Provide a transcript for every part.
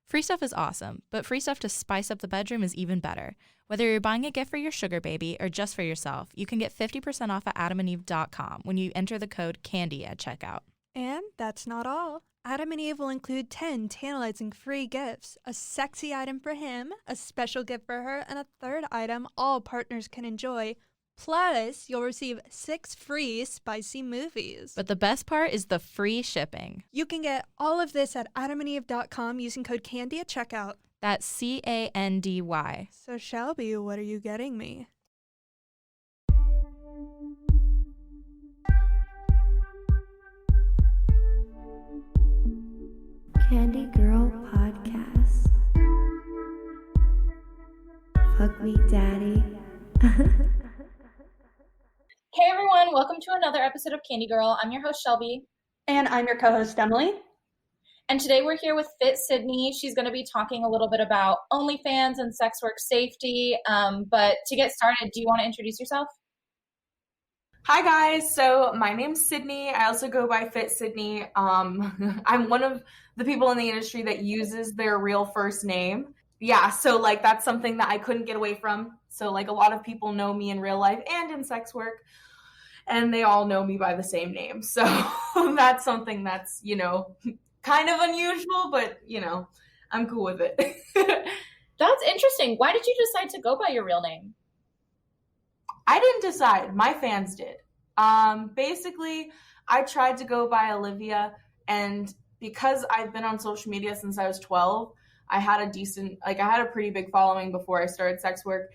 Free stuff is awesome, but free stuff to spice up the bedroom is even better. Whether you're buying a gift for your sugar baby or just for yourself, you can get 50% off at adamandeve.com when you enter the code CANDY at checkout. And that's not all. Adam and Eve will include 10 tantalizing free gifts, a sexy item for him, a special gift for her, and a third item all partners can enjoy. Plus, you'll receive 6 free spicy movies. But the best part is the free shipping. You can get all of this at adamandeve.com using code CANDY at checkout. That's CANDY. So Shelby, what are you getting me? Candy Girl Podcast. Fuck me, daddy. Hey everyone, welcome to another episode of Candy Girl. I'm your host Shelby. And I'm your co-host Emily. And today we're here with Fit Sidney. She's going to be talking a little bit about Onlyfans and sex work safety. But to get started, do you want to introduce yourself? Hi guys, so my name's Sidney. I also go by Fit Sidney. I'm one of the people in the industry that uses their real first name. Yeah, so like that's something that I couldn't get away from. So like a lot of people know me in real life and in sex work, and they all know me by the same name. So that's something that's, kind of unusual, but I'm cool with it. That's interesting. Why did you decide to go by your real name? I didn't decide. My fans did. Basically, I tried to go by Olivia, and because I've been on social media since I was 12, I had a pretty big following before I started sex work,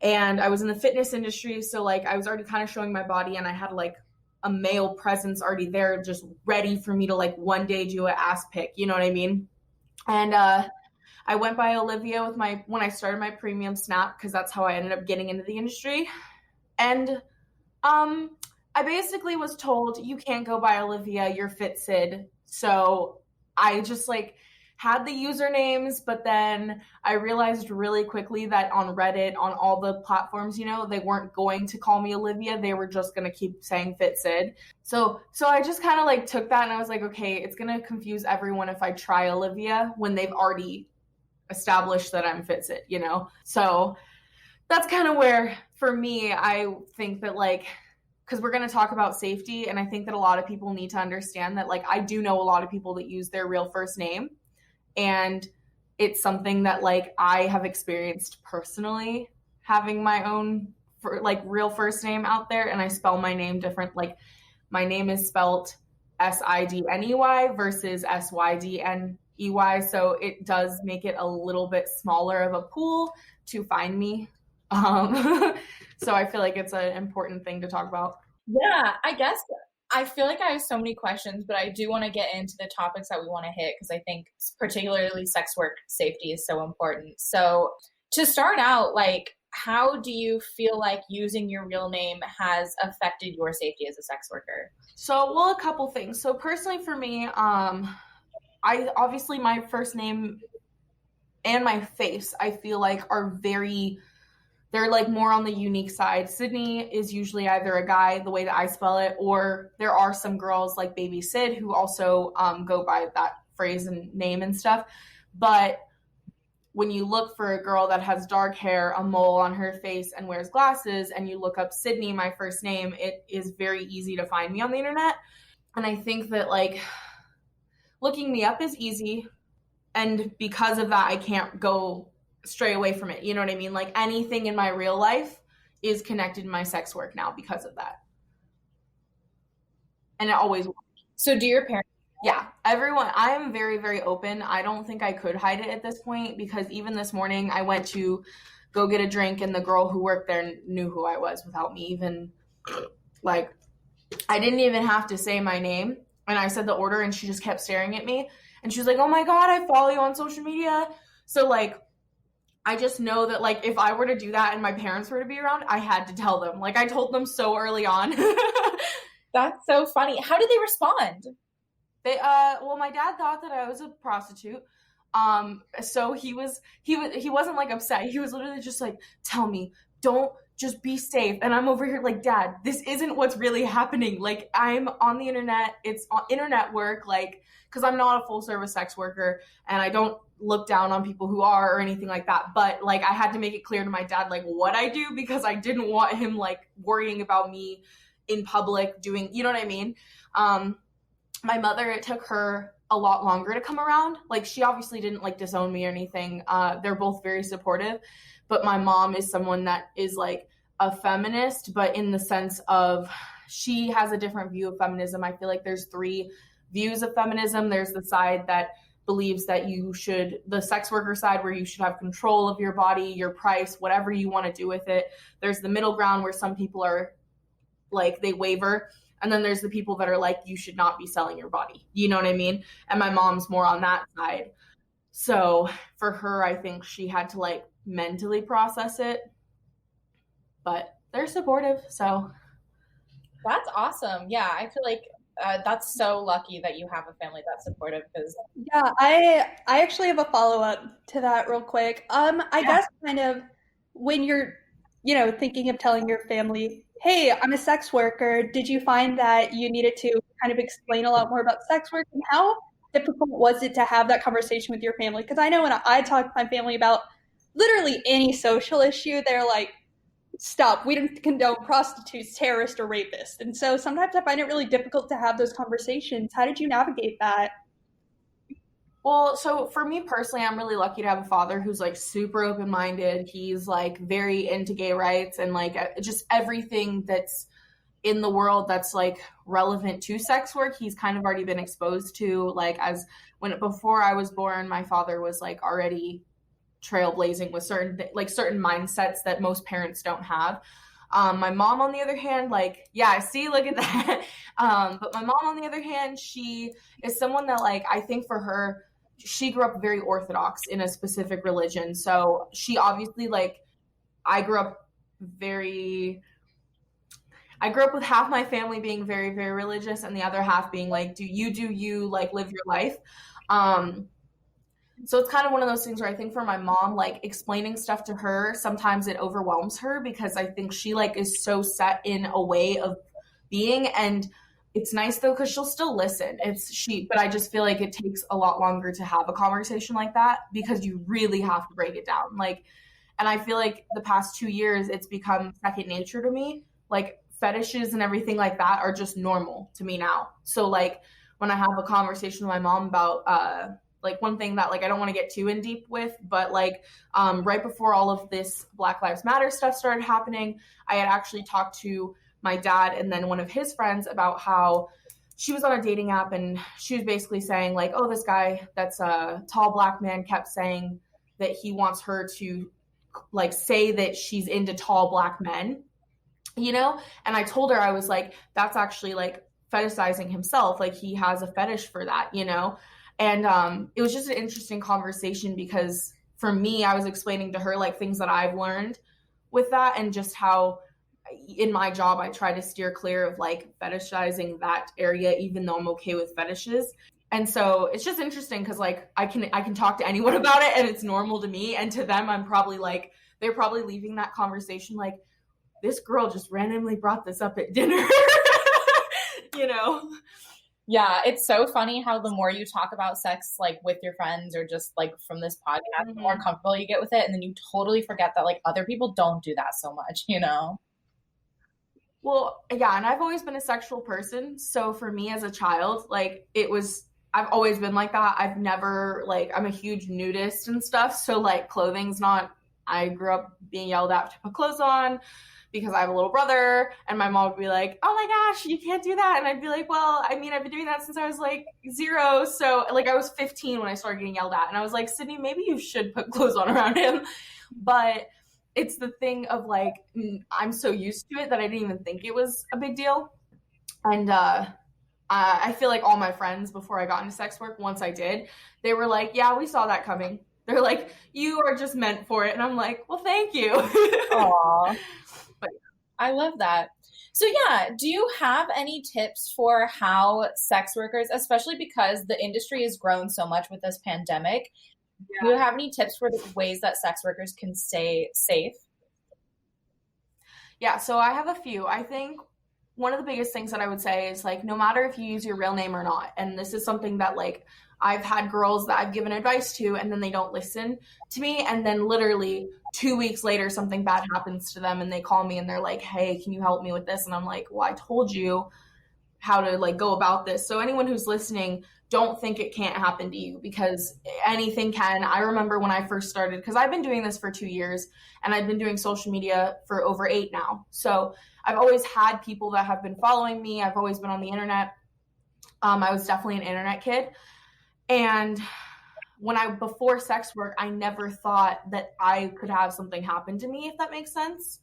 and I was in the fitness industry, so like I was already kind of showing my body, and I had like a male presence already there, just ready for me to like one day do an ass pic, you know what I mean? And I went by Olivia when I started my premium snap, because that's how I ended up getting into the industry. And I basically was told, you can't go by Olivia, you're Fit Sid. So I just like had the usernames, but then I realized really quickly that on Reddit, on all the platforms, they weren't going to call me Olivia. They were just going to keep saying Fit Sid. So I just kind of like took that, and I was like, okay, it's going to confuse everyone if I try Olivia when they've already established that I'm Fit Sid, So that's kind of where, for me, I think that like, because we're going to talk about safety, and I think that a lot of people need to understand that like I do know a lot of people that use their real first name, and it's something that like I have experienced personally, having my own real first name out there, and I spell my name different. Like my name is spelled Sidney versus Sydney, so it does make it a little bit smaller of a pool to find me. So I feel like it's an important thing to talk about. Yeah, I guess I feel like I have so many questions, but I do want to get into the topics that we want to hit, because I think particularly sex work safety is so important. So to start out, like, how do you feel like using your real name has affected your safety as a sex worker? So, well, a couple things. So personally for me, I obviously my first name and my face, I feel like they're like more on the unique side. Sydney is usually either a guy, the way that I spell it, or there are some girls like Baby Sid who also go by that phrase and name and stuff. But when you look for a girl that has dark hair, a mole on her face, and wears glasses, and you look up Sydney, my first name, it is very easy to find me on the internet. And I think that like looking me up is easy, and because of that, I can't go stray away from it. You know what I mean? Like anything in my real life is connected to my sex work now because of that. And it always will. So do your parents? Yeah, everyone. I am very, very open. I don't think I could hide it at this point, because even this morning I went to go get a drink, and the girl who worked there knew who I was without me even, like, I didn't even have to say my name. And I said the order, and she just kept staring at me. And she was like, oh my God, I follow you on social media. So like, I just know that like if I were to do that and my parents were to be around, I had to tell them. Like I told them so early on. That's so funny. How did they respond? Well, my dad thought that I was a prostitute. So he wasn't like upset. He was literally just like, tell me, don't just be safe. And I'm over here like, Dad, this isn't what's really happening. Like, I'm on the internet. It's on internet work. Like, because I'm not a full service sex worker and I don't look down on people who are or anything like that. But like, I had to make it clear to my dad, like, what I do, because I didn't want him like worrying about me in public doing, you know what I mean? My mother, it took her a lot longer to come around. Like, she obviously didn't like disown me or anything. They're both very supportive. But my mom is someone that is like a feminist, but in the sense of she has a different view of feminism. I feel like there's 3 views of feminism. There's the side that believes that you should, the sex worker side, where you should have control of your body, your price, whatever you want to do with it. There's the middle ground where some people are like, they waver. And then there's the people that are like, you should not be selling your body. You know what I mean? And my mom's more on that side. So for her, I think she had to like mentally process it, but they're supportive. So that's awesome. Yeah, I feel like that's so lucky that you have a family that's supportive. Because Yeah, I actually have a follow-up to that real quick. I guess kind of when you're, thinking of telling your family, hey, I'm a sex worker, did you find that you needed to kind of explain a lot more about sex work, and how difficult was it to have that conversation with your family? Because I know when I talk to my family about literally any social issue, they're like, stop, we don't condone prostitutes, terrorists, or rapists. And so sometimes I find it really difficult to have those conversations. How did you navigate that? Well, so for me personally, I'm really lucky to have a father who's like super open-minded. He's like very into gay rights and like just everything that's in the world that's like relevant to sex work. He's kind of already been exposed to, like, before I was born, my father was like already trailblazing with certain mindsets that most parents don't have. My mom, on the other hand, like, yeah, see, look at that. But my mom, on the other hand, she is someone that, like, I think for her, she grew up very orthodox in a specific religion. So she obviously, like, I grew up with half my family being very, very religious and the other half being like, do you, like, live your life. So it's kind of one of those things where I think for my mom, like, explaining stuff to her, sometimes it overwhelms her because I think she like is so set in a way of being. And it's nice though, because she'll still listen. But I just feel like it takes a lot longer to have a conversation like that because you really have to break it down. Like, and I feel like the past 2 years, it's become second nature to me. Like, fetishes and everything like that are just normal to me now. So like when I have a conversation with my mom about, like, one thing that, like, I don't want to get too in deep with, but like right before all of this Black Lives Matter stuff started happening, I had actually talked to my dad and then one of his friends about how she was on a dating app and she was basically saying like, oh, this guy that's a tall Black man kept saying that he wants her to like say that she's into tall Black men, and I told her, I was like, that's actually like fetishizing himself. Like, he has a fetish for that, And it was just an interesting conversation because for me, I was explaining to her like things that I've learned with that and just how in my job, I try to steer clear of like fetishizing that area, even though I'm okay with fetishes. And so it's just interesting because like I can talk to anyone about it and it's normal to me. And to them, I'm probably like, they're probably leaving that conversation like, this girl just randomly brought this up at dinner, Yeah, it's so funny how the more you talk about sex, like, with your friends or just, like, from this podcast, the more comfortable you get with it. And then you totally forget that, like, other people don't do that so much, Well, yeah, and I've always been a sexual person. So for me as a child, like, I've always been like that. I've never, like, I'm a huge nudist and stuff. So, like, clothing's not, I grew up being yelled at to put clothes on because I have a little brother, and my mom would be like, oh my gosh, you can't do that. And I'd be like, well, I mean, I've been doing that since I was like 0. So like I was 15 when I started getting yelled at, and I was like, Sidney, maybe you should put clothes on around him. But it's the thing of like, I'm so used to it that I didn't even think it was a big deal. And I feel like all my friends before I got into sex work, once I did, they were like, yeah, we saw that coming. They're like, you are just meant for it. And I'm like, well, thank you. Aww. But I love that. So yeah, do you have any tips for how sex workers, especially because the industry has grown so much with this pandemic, do you have any tips for the ways that sex workers can stay safe? Yeah, so I have a few. I think one of the biggest things that I would say is like, no matter if you use your real name or not, and this is something that like I've had girls that I've given advice to and then they don't listen to me, and then literally 2 weeks later something bad happens to them and they call me and they're like, hey, can you help me with this? And I'm like, well, I told you how to like go about this. So anyone who's listening, don't think it can't happen to you, because anything can. I remember when I first started, because I've been doing this for 2 years and I've been doing social media for over 8 now. So I've always had people that have been following me. I've always been on the internet. I was definitely an internet kid. And before sex work, I never thought that I could have something happen to me, if that makes sense.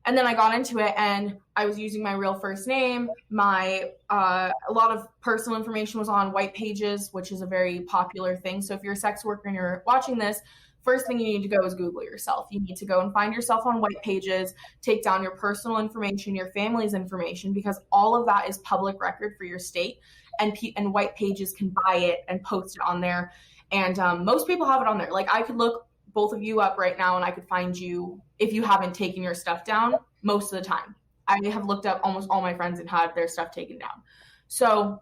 And then I got into it and I was using my real first name. A lot of personal information was on white pages, which is a very popular thing. So if you're a sex worker and you're watching this, first thing you need to go is Google yourself. You need to go and find yourself on white pages, take down your personal information, your family's information, because all of that is public record for your state, and white pages can buy it and post it on there. And most people have it on there. Like I could look both of you up right now and I could find you if you haven't taken your stuff down most of the time. I have looked up almost all my friends and had their stuff taken down. So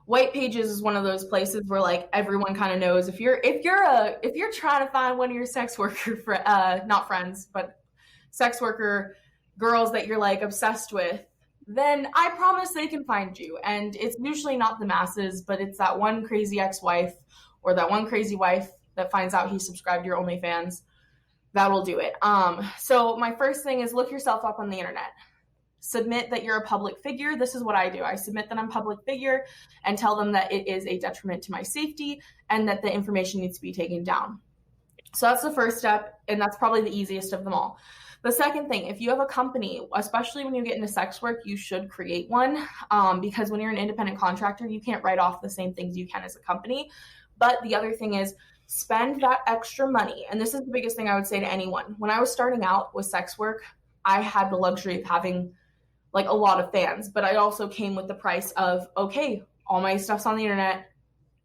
white pages is one of those places where like everyone kind of knows if you're trying to find one of your sex worker not friends, but sex worker girls that you're like obsessed with, then I promise they can find you. And it's usually not the masses, but it's that one crazy ex-wife or that one crazy wife that finds out he subscribed to your OnlyFans. That'll do it. So my first thing is look yourself up on the internet. Submit that you're a public figure. This is what I do. I submit that I'm a public figure and tell them that it is a detriment to my safety and that the information needs to be taken down. So that's the first step, and that's probably the easiest of them all. The second thing, if you have a company, especially when you get into sex work, you should create one, because when you're an independent contractor, you can't write off the same things you can as a company. But the other thing is, spend that extra money. And this is the biggest thing I would say to anyone. When I was starting out with sex work, I had the luxury of having like a lot of fans, but I also came with the price of, okay, all my stuff's on the internet.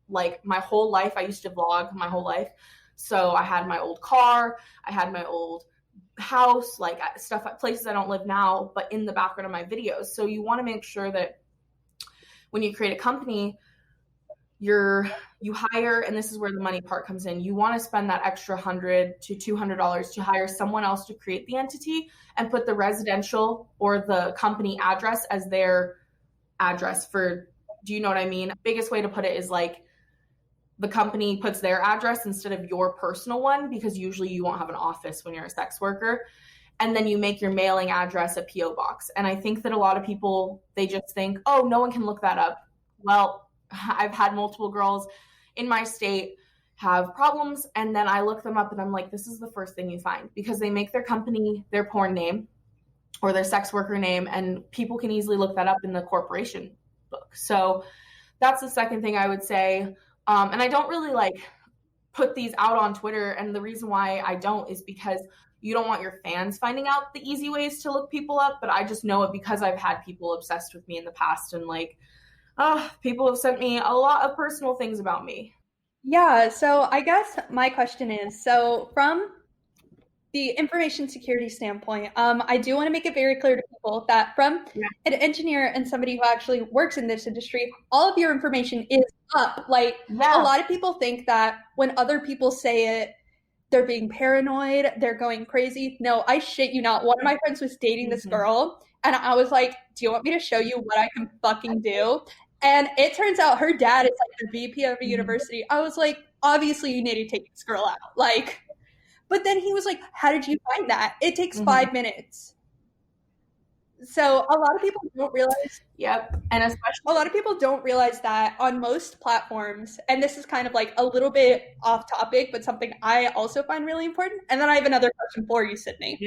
Like my whole life, I used to vlog my whole life. So I had my old car, I had my old house, like stuff at places I don't live now, but in the background of my videos. So you want to make sure that when you create a company, you hire, and this is where the money part comes in, you want to spend that extra $100 to $200 to hire someone else to create the entity and put the residential or the company address as their address for, do you know what I mean? Biggest way to put it is like the company puts their address instead of your personal one, because usually you won't have an office when you're a sex worker. And then you make your mailing address a PO box. And I think that a lot of people, they just think, oh, no one can look that up. Well, I've had multiple girls in my state have problems, and then I look them up and I'm like, this is the first thing you find, because they make their company their porn name or their sex worker name, and people can easily look that up in the corporation book. So that's the second thing I would say. And I don't really like put these out on Twitter, and the reason why I don't is because you don't want your fans finding out the easy ways to look people up, but I just know it because I've had people obsessed with me in the past, and like, people have sent me a lot of personal things about me. Yeah, so I guess my question is, so from the information security standpoint, I do want to make it very clear to people that from an engineer and somebody who actually works in this industry, all of your information is up. Like, a lot of people think that when other people say it, they're being paranoid, they're going crazy. No, I shit you not. One of my friends was dating this girl, and I was like, do you want me to show you what I can fucking do? And it turns out her dad is like the VP of a university. I was like, obviously you need to take this girl out. Like, but then he was like, how did you find that? It takes 5 minutes. So a lot of people don't realize. And especially a lot of people don't realize that on most platforms, and this is kind of like a little bit off topic, but something I also find really important. And then I have another question for you, Sidney.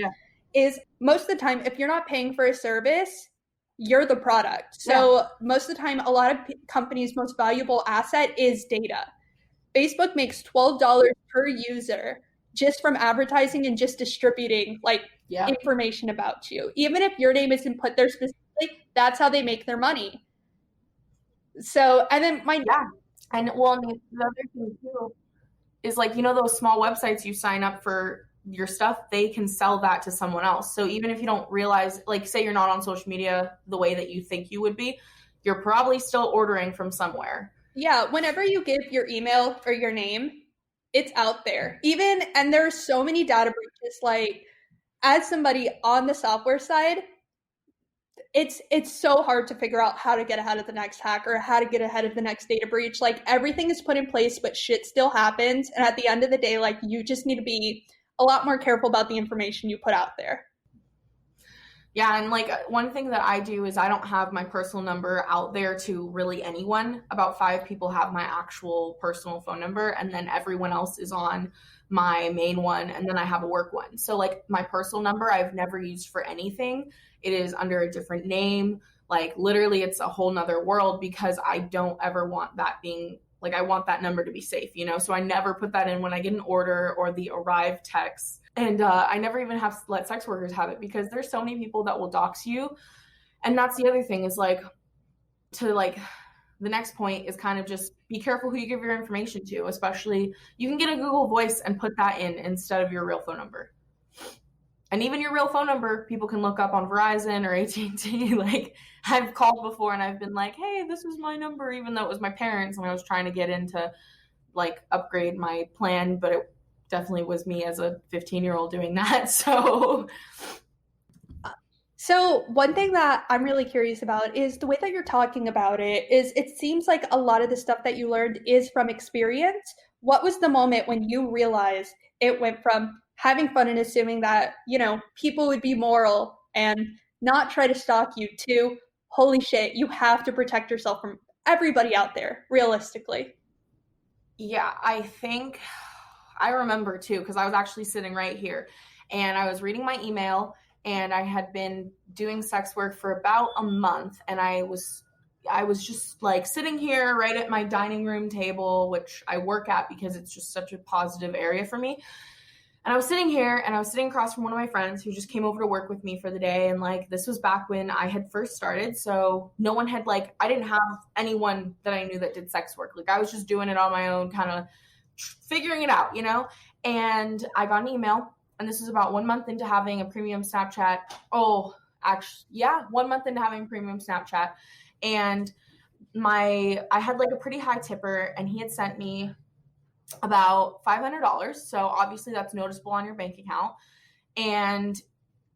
Is most of the time, if you're not paying for a service, you're the product. So most of the time, a lot of companies' most valuable asset is data. Facebook makes $12 per user just from advertising and just distributing like information about you. Even if your name isn't put there specifically, that's how they make their money. So, and then and well, the other thing too is like, you know, those small websites you sign up for your stuff, they can sell that to someone else. So even if you don't realize, like say you're not on social media the way that you think you would be, you're probably still ordering from somewhere. Yeah, whenever you give your email or your name, it's out there. Even, and there's so many data breaches, like as somebody on the software side, it's so hard to figure out how to get ahead of the next hack or how to get ahead of the next data breach. Like everything is put in place, but shit still happens. And at the end of the day, like you just need to be a lot more careful about the information you put out there. Yeah, and like one thing that I do is I don't have my personal number out there to really anyone. About 5 people have my actual personal phone number, and then everyone else is on my main one, and then I have a work one. So like my personal number I've never used for anything. It is under a different name. Like literally it's a whole nother world, because I don't ever want that being like, I want that number to be safe, you know? So I never put that in when I get an order or the arrive text. And I never even have let sex workers have it, because there's so many people that will dox you. And that's the other thing is like, to like, the next point is kind of just be careful who you give your information to, especially you can get a Google Voice and put that in instead of your real phone number. And even your real phone number, people can look up on Verizon or AT&T. Like I've called before and I've been like, hey, this was my number, even though it was my parents when I was trying to get into like upgrade my plan, but it definitely was me as a 15-year-old doing that. So one thing that I'm really curious about is the way that you're talking about it is it seems like a lot of the stuff that you learned is from experience. What was the moment when you realized it went from having fun and assuming that, you know, people would be moral and not try to stalk you to, holy shit, you have to protect yourself from everybody out there, realistically? Yeah, I think I remember too, because I was actually sitting right here and I was reading my email, and I had been doing sex work for about a month, and I was just like sitting here right at my dining room table, which I work at because it's just such a positive area for me. And I was sitting here and I was sitting across from one of my friends who just came over to work with me for the day. And like, this was back when I had first started. So no one had like, I didn't have anyone that I knew that did sex work. Like I was just doing it on my own, kind of figuring it out, you know? And I got an email, and this was about 1 month into having a premium Snapchat. Oh, actually, yeah, 1 month into having a premium Snapchat. And I had like a pretty high tipper, and he had sent me about $500. So obviously that's noticeable on your bank account. And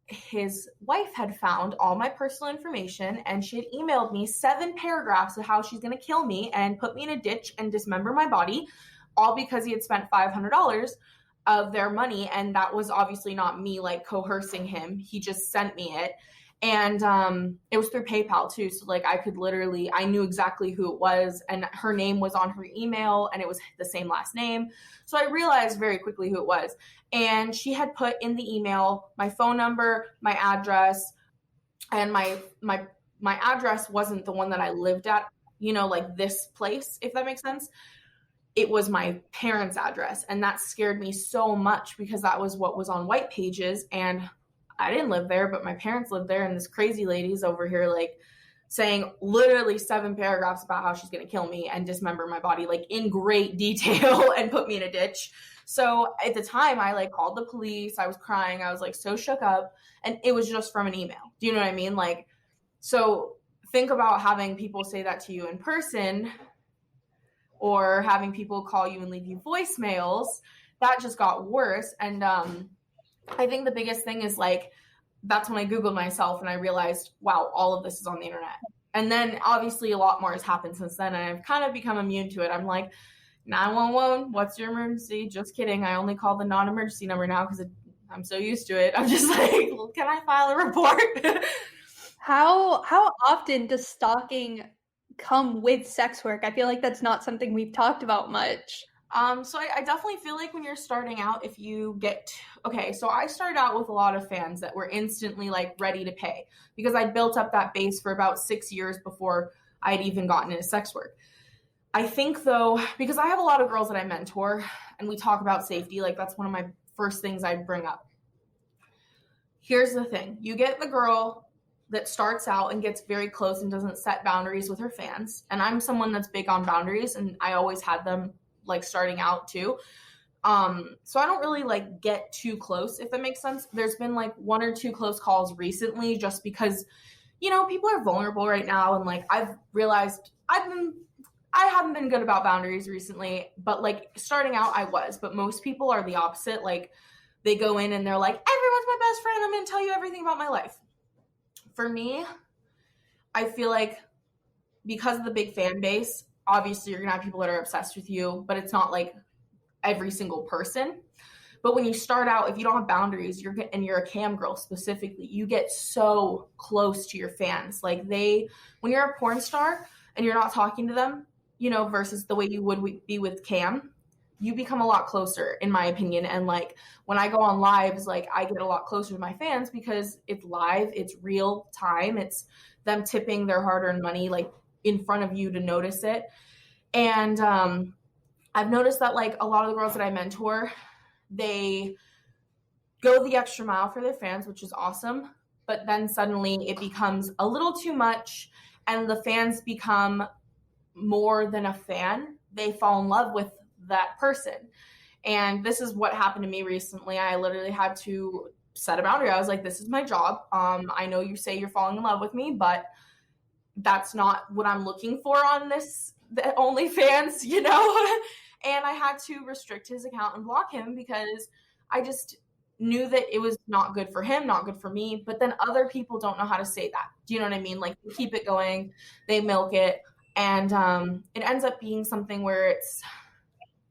his wife had found all my personal information, and she had emailed me 7 paragraphs of how she's going to kill me and put me in a ditch and dismember my body, all because he had spent $500 of their money. And that was obviously not me like coercing him. He just sent me it. And it was through PayPal too. So like I knew exactly who it was, and her name was on her email, and it was the same last name. So I realized very quickly who it was. And she had put in the email my phone number, my address, and my address wasn't the one that I lived at, you know, like this place, if that makes sense. It was my parents' address. And that scared me so much, because that was what was on White Pages, and I didn't live there, but my parents lived there, and this crazy lady's over here like saying literally 7 paragraphs about how she's going to kill me and dismember my body, like in great detail, and put me in a ditch. So at the time I like called the police. I was crying. I was like so shook up, and it was just from an email. Do you know what I mean? Like, so think about having people say that to you in person, or having people call you and leave you voicemails. That just got worse. And, I think the biggest thing is like, that's when I Googled myself and I realized, wow, all of this is on the internet. And then obviously a lot more has happened since then, and I've kind of become immune to it. I'm like, 911, what's your emergency? Just kidding. I only call the non-emergency number now because I'm so used to it. I'm just like, well, can I file a report? How often does stalking come with sex work? I feel like that's not something we've talked about much. So I definitely feel like when you're starting out, if you get, okay, so I started out with a lot of fans that were instantly like ready to pay, because I built up that base for about 6 years before I'd even gotten into sex work. I think though, because I have a lot of girls that I mentor and we talk about safety, like that's one of my first things I bring up. Here's the thing. You get the girl that starts out and gets very close and doesn't set boundaries with her fans. And I'm someone that's big on boundaries, and I always had them like starting out too. So I don't really like get too close, if that makes sense. There's been like 1 or 2 close calls recently just because, you know, people are vulnerable right now, and like I've realized I haven't been good about boundaries recently, but like starting out I was, but most people are the opposite. Like they go in and they're like, everyone's my best friend, I'm going to tell you everything about my life. For me, I feel like because of the big fan base, obviously you're going to have people that are obsessed with you, but it's not like every single person. But when you start out, if you don't have boundaries, and you're a cam girl specifically, you get so close to your fans. Like when you're a porn star and you're not talking to them, you know, versus the way you would be with cam, you become a lot closer, in my opinion. And like when I go on lives, like I get a lot closer to my fans because it's live, it's real time, it's them tipping their hard-earned money like in front of you to notice it. And I've noticed that like a lot of the girls that I mentor, they go the extra mile for their fans, which is awesome. But then suddenly it becomes a little too much, and the fans become more than a fan. They fall in love with that person. And this is what happened to me recently. I literally had to set a boundary. I was like, this is my job. I know you say you're falling in love with me, but that's not what I'm looking for on the OnlyFans, you know? And I had to restrict his account and block him because I just knew that it was not good for him, not good for me. But then other people don't know how to say that. Do you know what I mean? Like they keep it going, they milk it, and it ends up being something where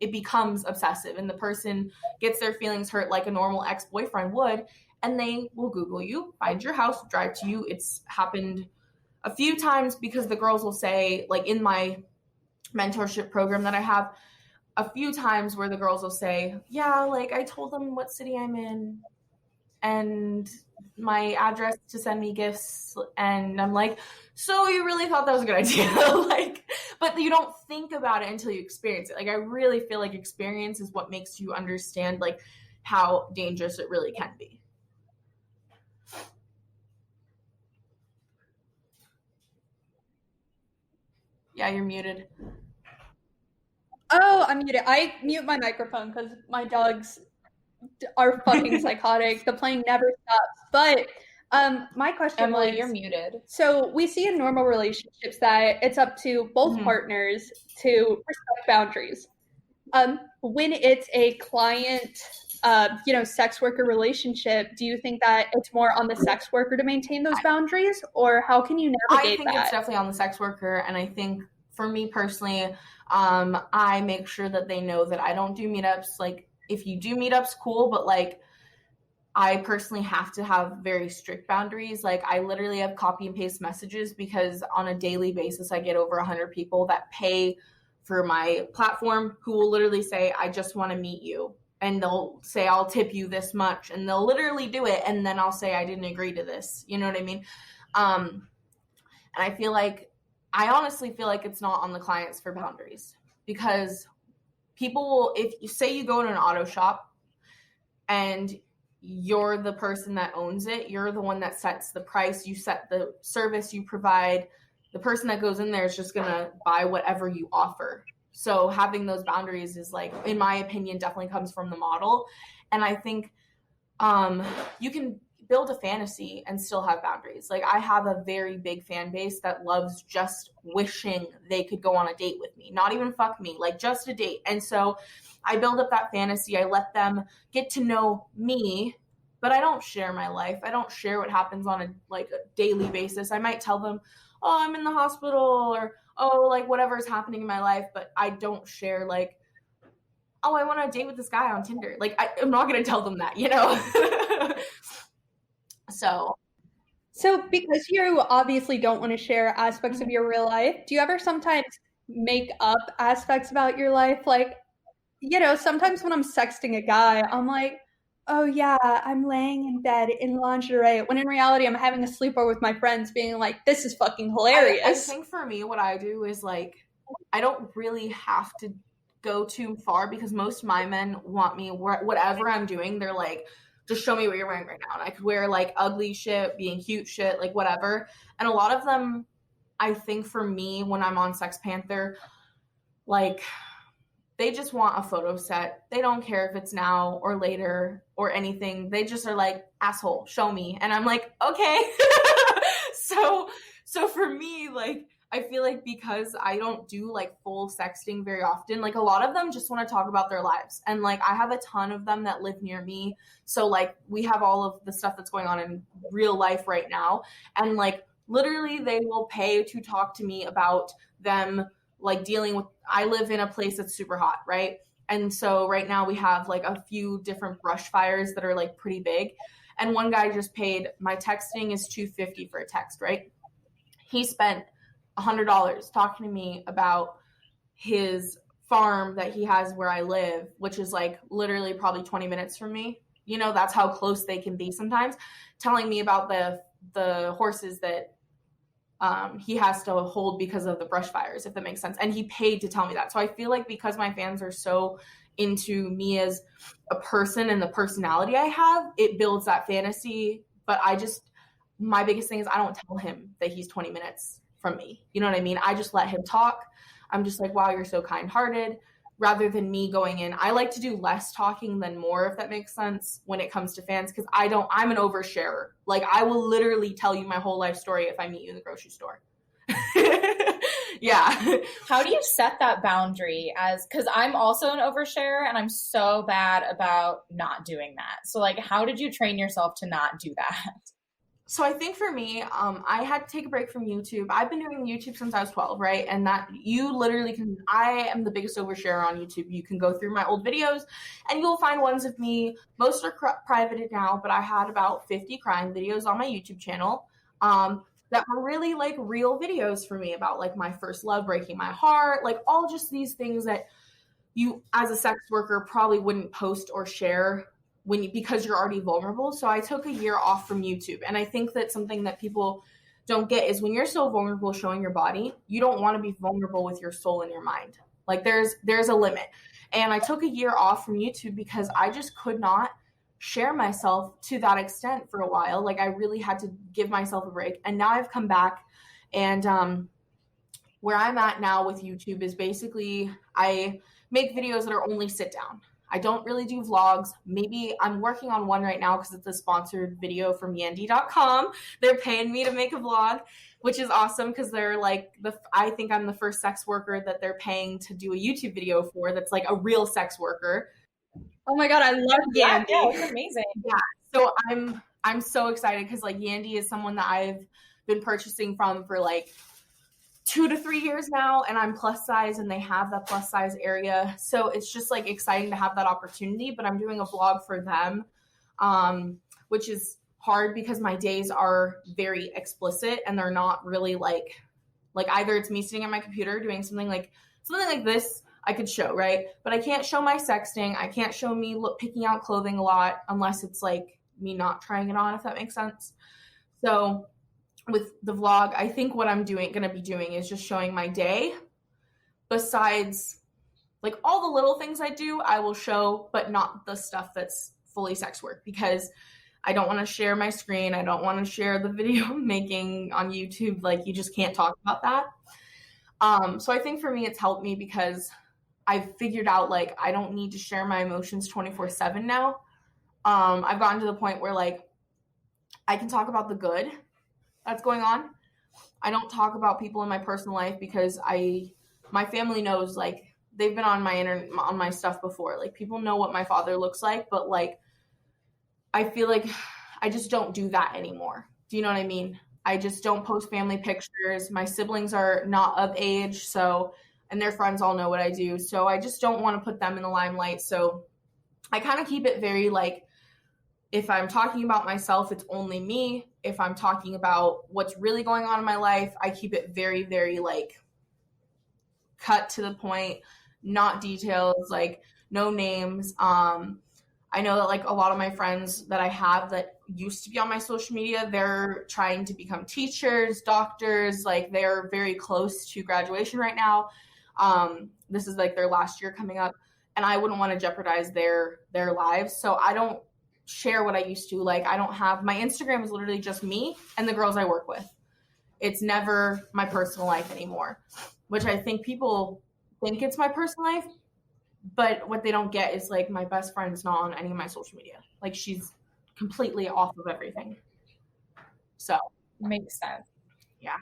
it becomes obsessive, and the person gets their feelings hurt like a normal ex-boyfriend would, and they will Google you, find your house, drive to you. It's happened a few times because the girls will say, like in my mentorship program that I have, a few times where the girls will say, yeah, like I told them what city I'm in and my address to send me gifts. And I'm like, so you really thought that was a good idea? Like, but you don't think about it until you experience it. Like, I really feel like experience is what makes you understand like how dangerous it really can be. Yeah, you're muted. Oh, I'm muted. I mute my microphone because my dogs are fucking psychotic. The playing never stops. But my question Emily, was, you're muted. So we see in normal relationships that it's up to both partners to respect boundaries. When it's a client, sex worker relationship, do you think that it's more on the sex worker to maintain those boundaries, or how can you navigate that? I think it's definitely on the sex worker, and I think for me personally, I make sure that they know that I don't do meetups. Like, if you do meetups, cool, but like, I personally have to have very strict boundaries. Like, I literally have copy and paste messages because on a daily basis, I get over 100 people that pay for my platform who will literally say, I just want to meet you. And they'll say, I'll tip you this much. And they'll literally do it. And then I'll say, I didn't agree to this. You know what I mean? And I honestly feel like it's not on the clients for boundaries, because people will, if you say you go to an auto shop and you're the person that owns it, you're the one that sets the price, you set the service you provide, the person that goes in there is just going to buy whatever you offer. So having those boundaries is, like, in my opinion, definitely comes from the model. And I think you can build a fantasy and still have boundaries. Like, I have a very big fan base that loves just wishing they could go on a date with me, not even fuck me, like just a date. And so I build up that fantasy. I let them get to know me, but I don't share my life. I don't share what happens on a daily basis. I might tell them, oh, I'm in the hospital, or, oh, like whatever is happening in my life, but I don't share like, oh, I want to date with this guy on Tinder. Like, I'm not going to tell them that, you know? So because you obviously don't want to share aspects of your real life, do you ever sometimes make up aspects about your life? Like, sometimes when I'm sexting a guy, I'm like, oh yeah, I'm laying in bed in lingerie, when in reality I'm having a sleepover with my friends being like, this is fucking hilarious. I think for me, what I do is, like, I don't really have to go too far, because most of my men want me, whatever I'm doing, they're like, just show me what you're wearing right now. And I could wear like ugly shit, being cute shit, like whatever. And a lot of them, I think for me, when I'm on Sex Panther, like, they just want a photo set. They don't care if it's now or later or anything. They just are like, asshole, show me. And I'm like, okay. So for me, like, I feel like because I don't do like full sexting very often, like a lot of them just want to talk about their lives. And like I have a ton of them that live near me. So like we have all of the stuff that's going on in real life right now. And like literally they will pay to talk to me about them like dealing with, I live in a place that's super hot, right? And so right now we have like a few different brush fires that are like pretty big. And one guy just paid, my texting is $250 for a text, right? He spent $100 talking to me about his farm that he has where I live, which is like literally probably 20 minutes from me. You know, that's how close they can be sometimes, telling me about the horses that he has to hold because of the brush fires, if that makes sense. And he paid to tell me that. So I feel like because my fans are so into me as a person and the personality I have, it builds that fantasy. But my biggest thing is I don't tell him that he's 20 minutes from me. You know what I mean? I just let him talk. I'm just like, wow, you're so kind-hearted, rather than me going in. I like to do less talking than more, if that makes sense, when it comes to fans, because I'm an oversharer. Like I will literally tell you my whole life story if I meet you in the grocery store. Yeah. How do you set that boundary because I'm also an oversharer and I'm so bad about not doing that. So like, how did you train yourself to not do that? So I think for me, I had to take a break from YouTube. I've been doing YouTube since I was 12, right? And that you literally I am the biggest oversharer on YouTube. You can go through my old videos and you'll find ones of me. Most are privated now, but I had about 50 crying videos on my YouTube channel that were really like real videos for me about like my first love breaking my heart, like all just these things that you as a sex worker probably wouldn't post or share because you're already vulnerable. So I took a year off from YouTube. And I think that something that people don't get is when you're so vulnerable showing your body, you don't want to be vulnerable with your soul and your mind. Like there's a limit. And I took a year off from YouTube because I just could not share myself to that extent for a while. Like I really had to give myself a break. And now I've come back, and where I'm at now with YouTube is basically I make videos that are only sit down. I don't really do vlogs. Maybe I'm working on one right now because it's a sponsored video from yandy.com. They're paying me to make a vlog, which is awesome because they're like, I think I'm the first sex worker that they're paying to do a YouTube video for that's like a real sex worker. Oh my God, I love Yandy. Yeah, it's amazing. Yeah. So I'm so excited because like Yandy is someone that I've been purchasing from for like 2 to 3 years now, and I'm plus size and they have that plus size area. So it's just like exciting to have that opportunity, but I'm doing a vlog for them, which is hard because my days are very explicit and they're not really like either it's me sitting at my computer doing something like this I could show, right? But I can't show my sexting. I can't show me picking out clothing a lot unless it's like me not trying it on, if that makes sense. So with the vlog, I think what I'm going to be doing is just showing my day. Besides, like all the little things I do, I will show, but not the stuff that's fully sex work because I don't want to share my screen. I don't want to share the video I'm making on YouTube. Like you just can't talk about that. So I think for me, it's helped me because I've figured out like I don't need to share my emotions 24/7 now. I've gotten to the point where like I can talk about the good that's going on. I don't talk about people in my personal life because my family knows, like they've been on my stuff before. Like people know what my father looks like, but like I feel like I just don't do that anymore. Do you know what I mean? I just don't post family pictures. My siblings are not of age, and their friends all know what I do. So I just don't want to put them in the limelight. So I kind of keep it very like, if I'm talking about myself, it's only me. If I'm talking about what's really going on in my life, I keep it very, very like cut to the point, not details, like no names. I know that like a lot of my friends that I have that used to be on my social media, they're trying to become teachers, doctors, like they're very close to graduation right now. This is like their last year coming up, and I wouldn't want to jeopardize their lives. So I don't share what I used to. Like I don't have, my Instagram is literally just me and the girls I work with. It's never my personal life anymore, which I think people think it's my personal life, But what they don't get is like my best friend's not on any of my social media. Like she's completely off of everything. So Makes sense. Yeah.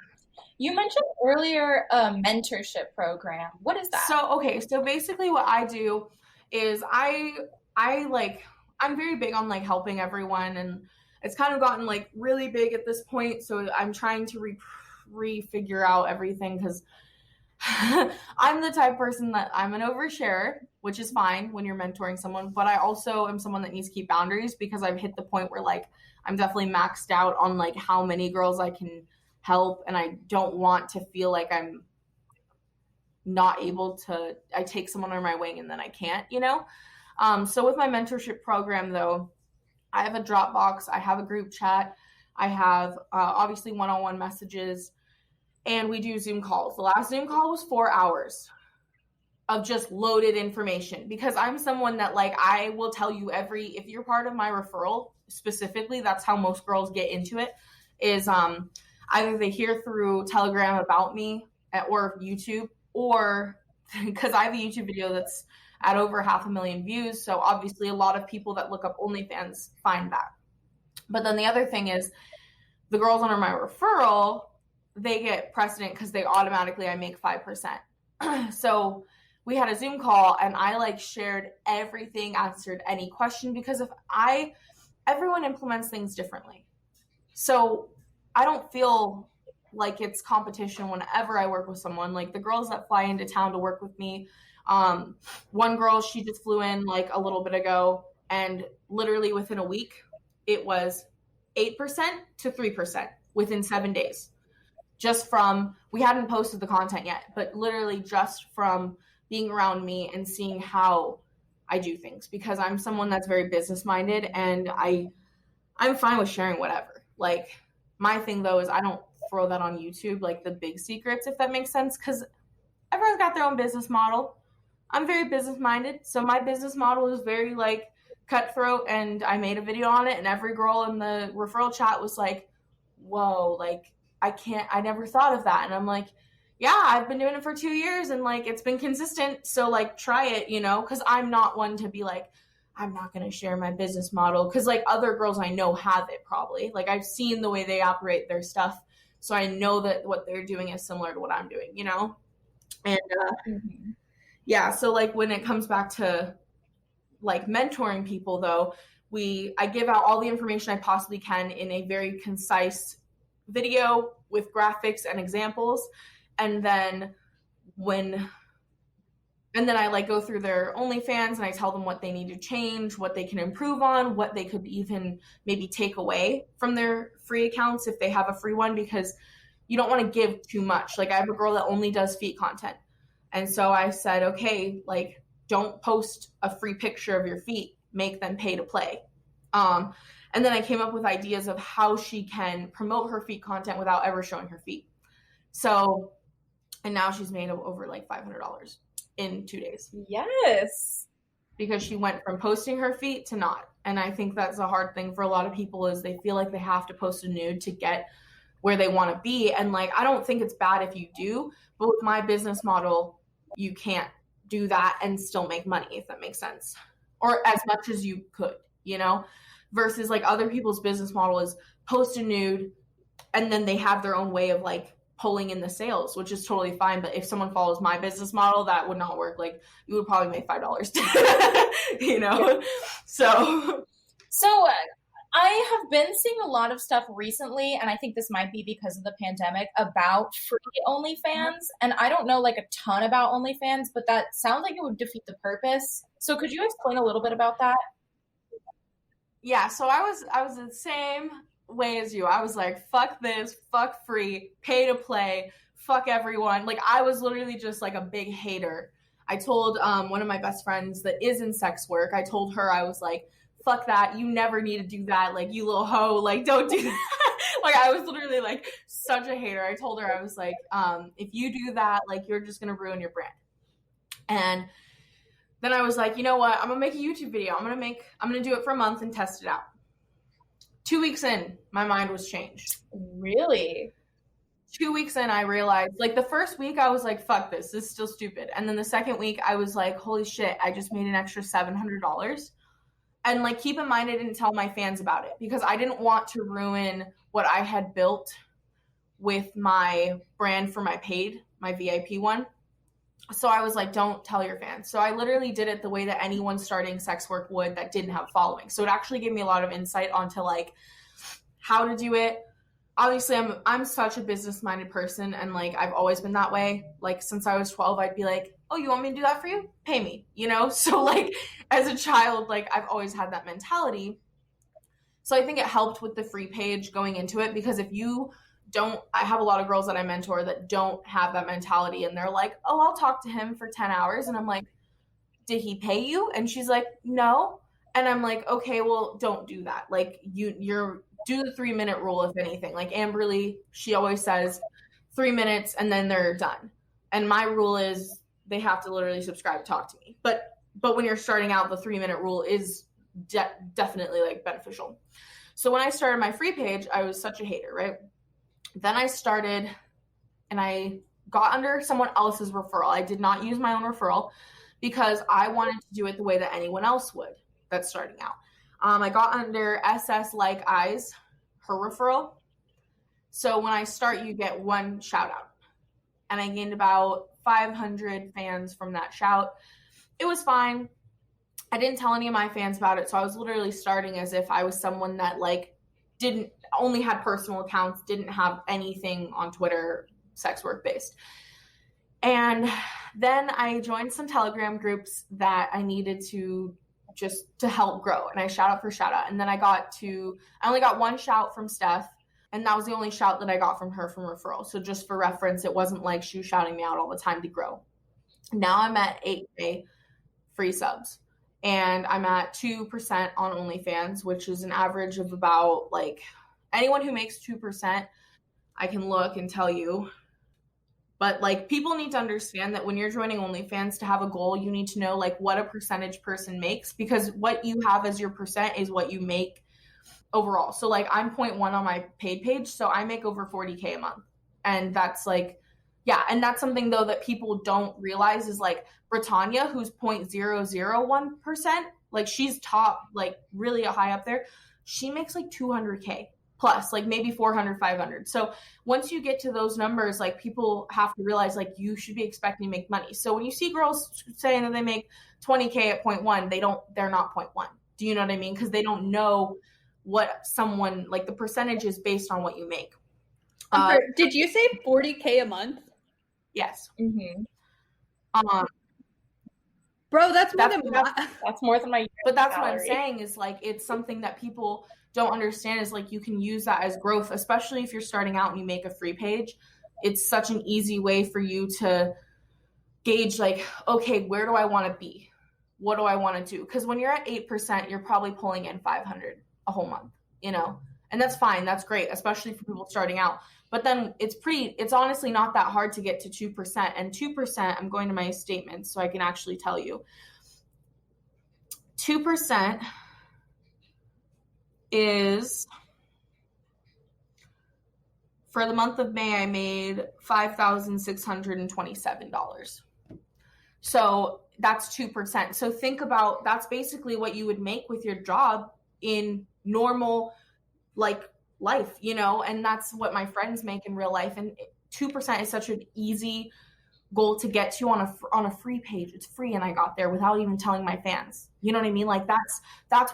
You mentioned earlier a mentorship program. What is that? So basically what I do is I'm very big on like helping everyone, and it's kind of gotten like really big at this point. So I'm trying to refigure out everything, because I'm the type of person that I'm an oversharer, which is fine when you're mentoring someone, but I also am someone that needs to keep boundaries, because I've hit the point where like I'm definitely maxed out on like how many girls I can help, and I don't want to feel like I'm not able to, I take someone under my wing and then I can't, you know? So with my mentorship program though, I have a Dropbox, I have a group chat, I have obviously one-on-one messages, and we do Zoom calls. The last Zoom call was 4 hours of just loaded information, because I'm someone that like, I will tell you if you're part of my referral specifically, that's how most girls get into it, is either they hear through Telegram about me or YouTube, or because I have a YouTube video that's at over 500,000 views. So obviously a lot of people that look up OnlyFans find that. But then the other thing is the girls under my referral, they get precedent because I make 5%. So we had a Zoom call and I like shared everything, answered any question, because everyone implements things differently. So I don't feel like it's competition whenever I work with someone. Like the girls that fly into town to work with me, one girl, she just flew in like a little bit ago, and literally within a week, it was 8% to 3% within 7 days. Just from, we hadn't posted the content yet, but literally just from being around me and seeing how I do things, because I'm someone that's very business minded, and I'm fine with sharing whatever. Like my thing though is I don't throw that on YouTube, like the big secrets, if that makes sense, because everyone's got their own business model. I'm very business minded, so my business model is very like cutthroat, and I made a video on it, and every girl in the referral chat was like, whoa, like I never thought of that. And I'm like, yeah, I've been doing it for 2 years and like it's been consistent, so like try it, you know, because I'm not one to be like, I'm not going to share my business model, because like other girls I know have it probably. Like I've seen the way they operate their stuff, so I know that what they're doing is similar to what I'm doing, you know? And yeah, so like when it comes back to like mentoring people though, I give out all the information I possibly can in a very concise video with graphics and examples. And then I like go through their OnlyFans and I tell them what they need to change, what they can improve on, what they could even maybe take away from their free accounts if they have a free one, because you don't want to give too much. Like I have a girl that only does feet content. And so I said, okay, like don't post a free picture of your feet, make them pay to play. And then I came up with ideas of how she can promote her feet content without ever showing her feet. So, and now she's made over like $500 in 2 days. Yes. Because she went from posting her feet to not. And I think that's a hard thing for a lot of people, is they feel like they have to post a nude to get where they want to be. And like, I don't think it's bad if you do, but with my business model, you can't do that and still make money, if that makes sense. Or as much as you could, you know, versus like other people's business model is post a nude and then they have their own way of like pulling in the sales, which is totally fine. But if someone follows my business model, that would not work. Like you would probably make $5, you know? Yeah. So I have been seeing a lot of stuff recently, and I think this might be because of the pandemic, about free OnlyFans. And I don't know like a ton about OnlyFans, but that sounds like it would defeat the purpose. So could you explain a little bit about that? Yeah, so I was the same way as you. I was like, fuck this, fuck free, pay to play, fuck everyone. Like I was literally just like a big hater. I told one of my best friends that is in sex work, I told her, I was like, fuck that, you never need to do that, like you little hoe, like don't do that. Like I was literally like such a hater. I told her, I was like, if you do that, like you're just gonna ruin your brand. And then I was like, you know what, I'm gonna make a YouTube video. I'm gonna do it for a month and test it out. 2 weeks in, my mind was changed. Really? 2 weeks in, I realized, like, the first week I was like, fuck this is still stupid. And then the second week I was like, holy shit, I just made an extra $700. And like, keep in mind, I didn't tell my fans about it because I didn't want to ruin what I had built with my brand for my paid, my VIP one. So I was like, don't tell your fans. So I literally did it the way that anyone starting sex work would that didn't have following. So it actually gave me a lot of insight onto like how to do it. Obviously, I'm such a business-minded person, and like I've always been that way. Like since I was 12, I'd be like, oh, you want me to do that for you? Pay me, you know? So like as a child, like I've always had that mentality. So I think it helped with the free page going into it, because if you don't, I have a lot of girls that I mentor that don't have that mentality, and they're like, oh, I'll talk to him for 10 hours. And I'm like, did he pay you? And she's like, no. And I'm like, okay, well, don't do that. Like you're do the 3-minute rule, if anything. Like Amberly, she always says 3 minutes and then they're done. And my rule is they have to literally subscribe, talk to me. But when you're starting out, the 3-minute rule is definitely like beneficial. So when I started my free page, I was such a hater, right? Then I started and I got under someone else's referral. I did not use my own referral because I wanted to do it the way that anyone else would that's starting out. I got under SS Like Eyes, her referral. So when I start, you get one shout out. And I gained about 500 fans from that shout. It was fine. I didn't tell any of my fans about it. So I was literally starting as if I was someone that like only had personal accounts, didn't have anything on Twitter, sex work based. And then I joined some Telegram groups that I needed to just to help grow. And I shout out for shout out. And then I only got one shout from Steph. And that was the only shout that I got from her from referral. So just for reference, it wasn't like she was shouting me out all the time to grow. Now I'm at 8K free subs. And I'm at 2% on OnlyFans, which is an average of about like anyone who makes 2%, I can look and tell you. But like people need to understand that when you're joining OnlyFans to have a goal, you need to know like what a percentage person makes, because what you have as your percent is what you make overall. So like I'm 0.1 on my paid page. So I make over 40K a month. And that's like, yeah. And that's something though that people don't realize is like Britannia, who's 0.001%, like she's top, like really high up there. She makes like 200K plus, like maybe 400, 500. So once you get to those numbers, like people have to realize like you should be expecting to make money. So when you see girls saying that they make 20K at 0.1, they're not 0.1. Do you know what I mean? Because they don't know what someone, like the percentage is based on what you make. Did you say 40K a month? Yes. Mm-hmm. Bro, that's more than that's more than my. But that's salary. What I'm saying is like it's something that people don't understand is like you can use that as growth, especially if you're starting out and you make a free page. It's such an easy way for you to gauge like, okay, where do I want to be? What do I want to do? Because when you're at 8%, you're probably pulling in 500 a whole month, you know, and that's fine. That's great, especially for people starting out. But then it's honestly not that hard to get to 2%. And 2%, I'm going to my statements so I can actually tell you. 2% is, for the month of May, I made $5,627. So that's 2%. So think about, that's basically what you would make with your job in normal, like, life, you know, and that's what my friends make in real life. And 2% is such an easy goal to get to on a free page. It's free, and I got there without even telling my fans. You know what I mean? Like that's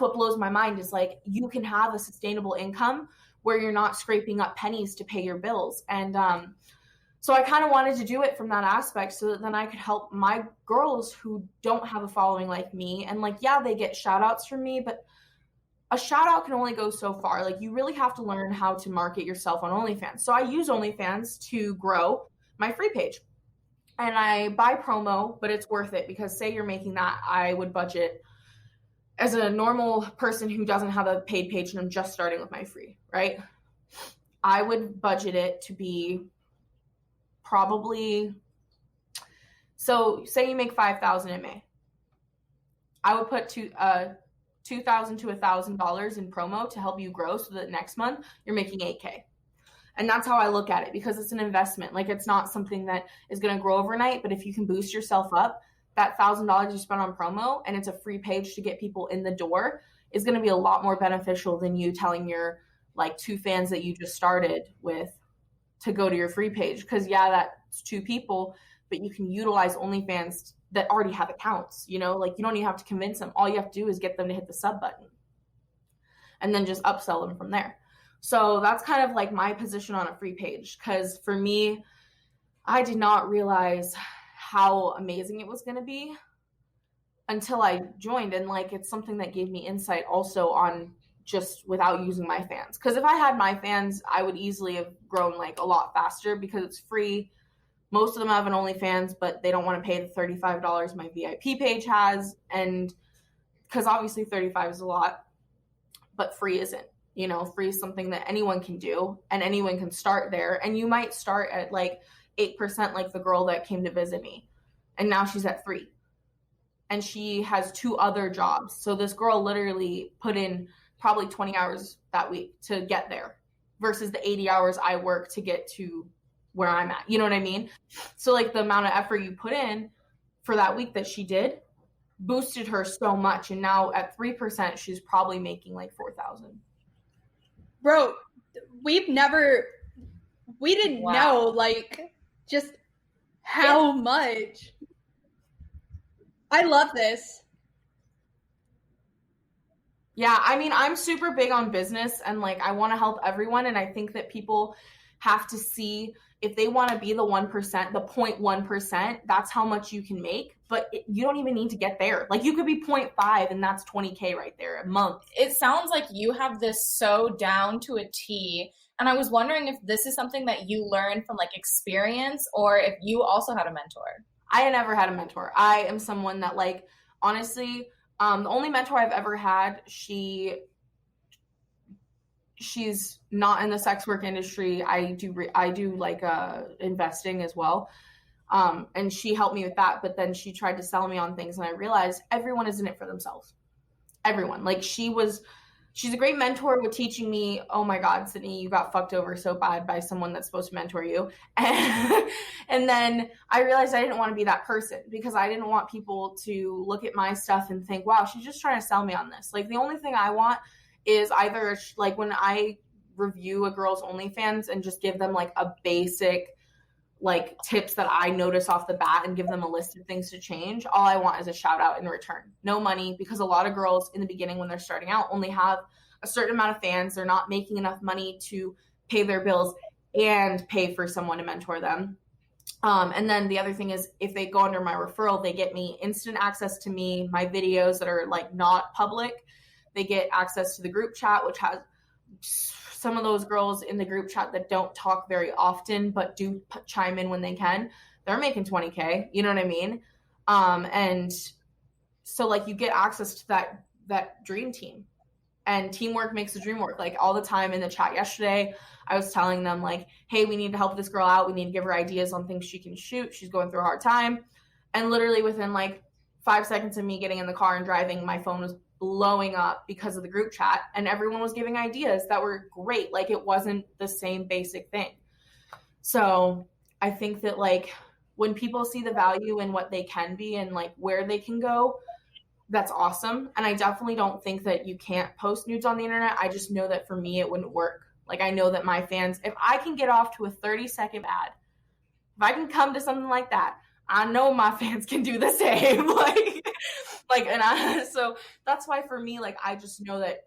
what blows my mind is like you can have a sustainable income where you're not scraping up pennies to pay your bills. And so I kind of wanted to do it from that aspect so that then I could help my girls who don't have a following like me. And like, yeah, they get shout outs from me, but a shout out can only go so far. Like you really have to learn how to market yourself on OnlyFans. So I use OnlyFans to grow my free page. And I buy promo, but it's worth it because say you're making that, I would budget as a normal person who doesn't have a paid page and I'm just starting with my free, right? I would budget it to be probably, so say you make $5,000 in May. I would put $2,000 to $1,000 in promo to help you grow so that next month you're making $8K. And that's how I look at it, because it's an investment. Like, it's not something that is going to grow overnight, but if you can boost yourself up, that $1,000 you spent on promo and it's a free page to get people in the door is going to be a lot more beneficial than you telling your like 2 fans that you just started with to go to your free page. Because yeah, that's 2 people, but you can utilize OnlyFans that already have accounts, you know, like you don't even have to convince them. All you have to do is get them to hit the sub button and then just upsell them from there. So that's kind of like my position on a free page. Because for me, I did not realize how amazing it was going to be until I joined. And like, it's something that gave me insight also on just without using my fans. Because if I had my fans, I would easily have grown like a lot faster, because it's free. Most of them have an OnlyFans, but they don't want to pay the $35 my VIP page has. And because obviously 35 is a lot, but free isn't. You know, free is something that anyone can do and anyone can start there. And you might start at like 8%, like the girl that came to visit me. And now she's at 3. And she has 2 other jobs. So this girl literally put in probably 20 hours that week to get there versus the 80 hours I work to get to where I'm at. You know what I mean? So like the amount of effort you put in for that week that she did boosted her so much. And now at 3%, she's probably making like 4,000. Bro, we didn't know like just how much. I love this. Yeah, I mean, I'm super big on business and like I want to help everyone. And I think that people have to see, if they want to be the 1%, the 0.1%, that's how much you can make. But you don't even need to get there. Like you could be 0.5 and that's 20K right there a month. It sounds like you have this so down to a T. And I was wondering if this is something that you learned from like experience, or if you also had a mentor. I had never had a mentor. I am someone that like, honestly, the only mentor I've ever had, she's not in the sex work industry. I do like investing as well. And she helped me with that, but then she tried to sell me on things, and I realized everyone is in it for themselves. Everyone. Like she's a great mentor with teaching me, oh my God, Sidney, you got fucked over so bad by someone that's supposed to mentor you. And then I realized I didn't want to be that person, because I didn't want people to look at my stuff and think, wow, she's just trying to sell me on this. Like the only thing I want is either like when I review a girl's OnlyFans and just give them like a basic like tips that I notice off the bat and give them a list of things to change. All I want is a shout out in return. No money, because a lot of girls in the beginning when they're starting out only have a certain amount of fans. They're not making enough money to pay their bills and pay for someone to mentor them. And then the other thing is, if they go under my referral, they get me instant access to me, my videos that are like not public. They get access to the group chat, which has some of those girls in the group chat that don't talk very often, but do chime in when they can. They're making 20K. You know what I mean? And so like you get access to that dream team, and teamwork makes the dream work. Like all the time in the chat yesterday, I was telling them like, hey, we need to help this girl out. We need to give her ideas on things she can shoot. She's going through a hard time. And literally within like 5 seconds of me getting in the car and driving, my phone was blowing up because of the group chat, and everyone was giving ideas that were great. Like it wasn't the same basic thing. So I think that like when people see the value in what they can be and like where they can go, that's awesome. And I definitely don't think that you can't post nudes on the internet. I just know that for me, it wouldn't work. Like I know that my fans, if I can get off to a 30-second ad, if I can come to something like that, I know my fans can do the same. So that's why for me, like, I just know that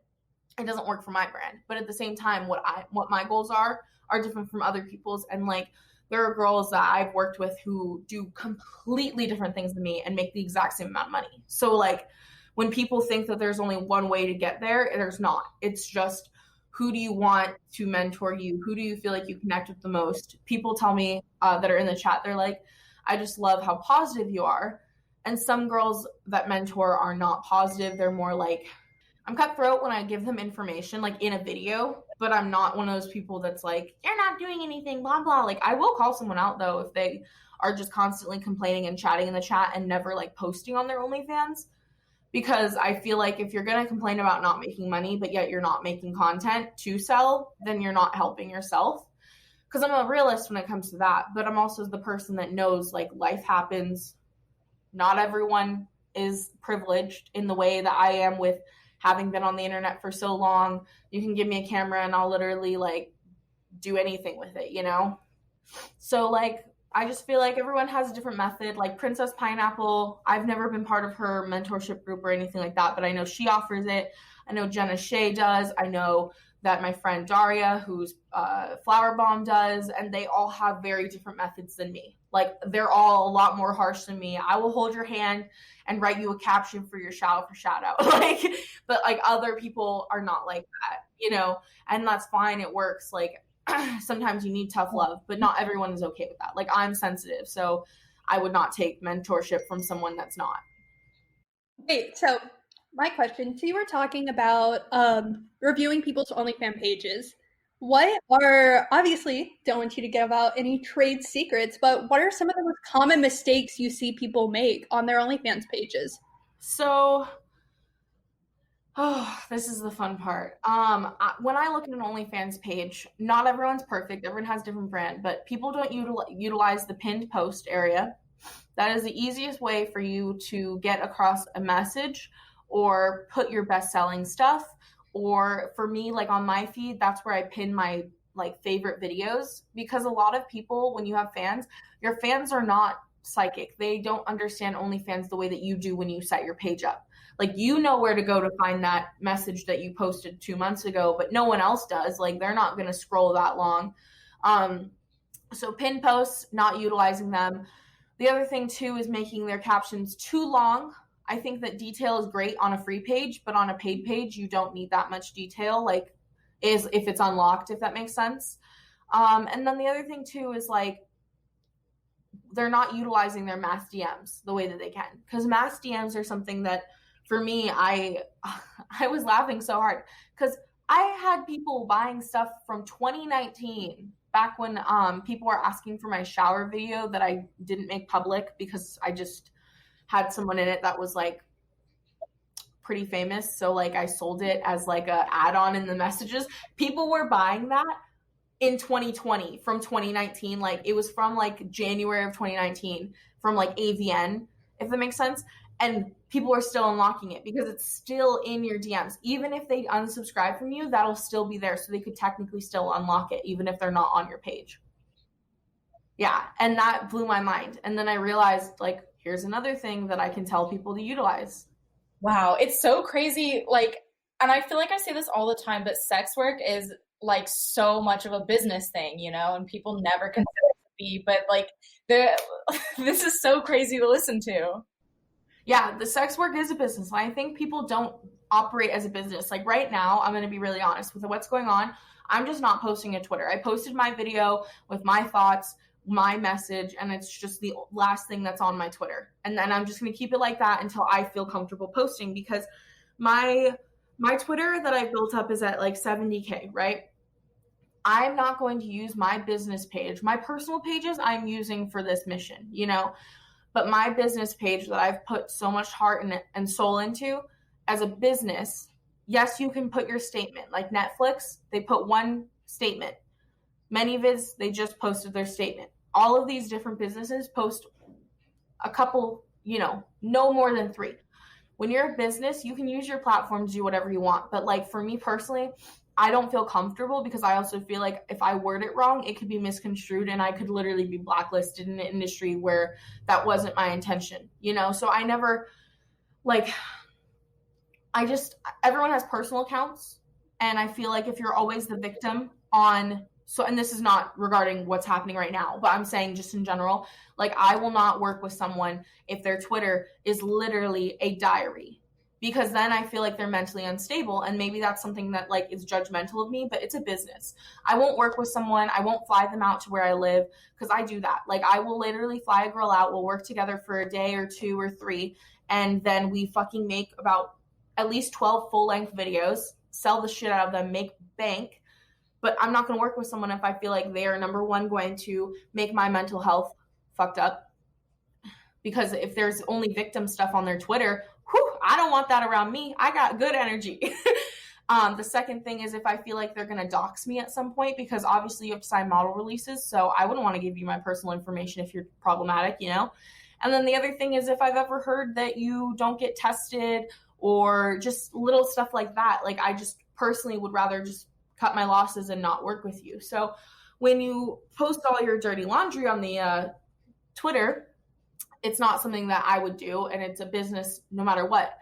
it doesn't work for my brand. But at the same time, what my goals are different from other people's. And like, there are girls that I've worked with who do completely different things than me and make the exact same amount of money. So like when people think that there's only one way to get there, there's not. It's just, who do you want to mentor you? Who do you feel like you connect with the most? People tell me that are in the chat, they're like, I just love how positive you are. And some girls that mentor are not positive. They're more like, I'm cutthroat when I give them information, like in a video, but I'm not one of those people that's like, you're not doing anything, blah, blah. Like I will call someone out though, if they are just constantly complaining and chatting in the chat and never like posting on their OnlyFans. Because I feel like if you're going to complain about not making money, but yet you're not making content to sell, then you're not helping yourself. because I'm a realist when it comes to that, but I'm also the person that knows like life happens. Not everyone is privileged in the way that I am with having been on the internet for so long. You can give me a camera and I'll literally like do anything with it, you know? So like, I just feel like everyone has a different method. Like Princess Pineapple, I've never been part of her mentorship group or anything like that, but I know she offers it. I know Jenna Shea does. I know that my friend Daria, who's Flower Bomb, does, and they all have very different methods than me. Like they're all a lot more harsh than me. I will hold your hand and write you a caption for your shout out. Like, but like other people are not like that, you know, and that's fine. It works. Like sometimes you need tough love, but not everyone is okay with that. Like I'm sensitive, so I would not take mentorship from someone that's not. Wait, so my question, so you were talking about reviewing people's OnlyFans pages. What are, obviously, don't want you to give out any trade secrets, but what are some of the most common mistakes you see people make on their OnlyFans pages? So, this is the fun part. When I look at an OnlyFans page, not everyone's perfect. Everyone has a different brand, but people don't utilize the pinned post area. That is the easiest way for you to get across a message or put your best-selling stuff. Or for me, like on my feed, that's where I pin my like favorite videos, because a lot of people, when you have fans, your fans are not psychic. They don't understand OnlyFans the way that you do when you set your page up. Like, you know where to go to find that message that you posted 2 months ago, but no one else does. Like, they're not going to scroll that long. So pin posts, not utilizing them. The other thing too is making their captions too long. I think that detail is great on a free page, but on a paid page, you don't need that much detail, like is if it's unlocked, if that makes sense. And then the other thing too is like, they're not utilizing their mass DMs the way that they can. Because mass DMs are something that, for me, I was laughing so hard because I had people buying stuff from 2019, back when people were asking for my shower video that I didn't make public because I just had someone in it that was like pretty famous. So like I sold it as like a add-on in the messages. People were buying that in 2020 from 2019. Like it was from like January of 2019 from like AVN, if that makes sense. And people are still unlocking it because it's still in your DMs. Even if they unsubscribe from you, that'll still be there. So they could technically still unlock it, even if they're not on your page. Yeah. And that blew my mind. And then I realized, like, here's another thing that I can tell people to utilize. Wow. It's so crazy. Like, and I feel like I say this all the time, but sex work is like so much of a business thing, you know, and people never consider it to be, but like this is so crazy to listen to. Yeah, the sex work is a business. I think people don't operate as a business. Like right now, I'm going to be really honest with what's going on. I'm just not posting to Twitter. I posted my video with my thoughts, my message, and it's just the last thing that's on my Twitter. And then I'm just going to keep it like that until I feel comfortable posting, because my Twitter that I built up is at like 70K, right? I'm not going to use my business page. My personal pages I'm using for this mission, you know? But my business page that I've put so much heart and soul into as a business, yes, you can put your statement. Like Netflix, they put one statement. ManyVids, they just posted their statement. All of these different businesses post a couple, you know, no more than 3. When you're a business, you can use your platform to do whatever you want. But like for me personally, I don't feel comfortable because I also feel like if I word it wrong, it could be misconstrued and I could literally be blacklisted in an industry where that wasn't my intention, you know? So I never, like, everyone has personal accounts. And I feel like if you're always the victim and this is not regarding what's happening right now, but I'm saying just in general, like I will not work with someone if their Twitter is literally a diary. Because then I feel like they're mentally unstable, and maybe that's something that like is judgmental of me, but it's a business. I won't work with someone. I won't fly them out to where I live because I do that. Like I will literally fly a girl out. We'll work together for a day or 2 or 3, and then we fucking make about at least 12 full-length videos, sell the shit out of them, make bank. But I'm not going to work with someone if I feel like they are, number one, going to make my mental health fucked up. Because if there's only victim stuff on their Twitter, I don't want that around me. I got good energy. The second thing is if I feel like they're going to dox me at some point, because obviously you have to sign model releases. So I wouldn't want to give you my personal information if you're problematic, you know? And then the other thing is if I've ever heard that you don't get tested or just little stuff like that, like I just personally would rather just cut my losses and not work with you. So when you post all your dirty laundry on the Twitter, it's not something that I would do, and it's a business no matter what.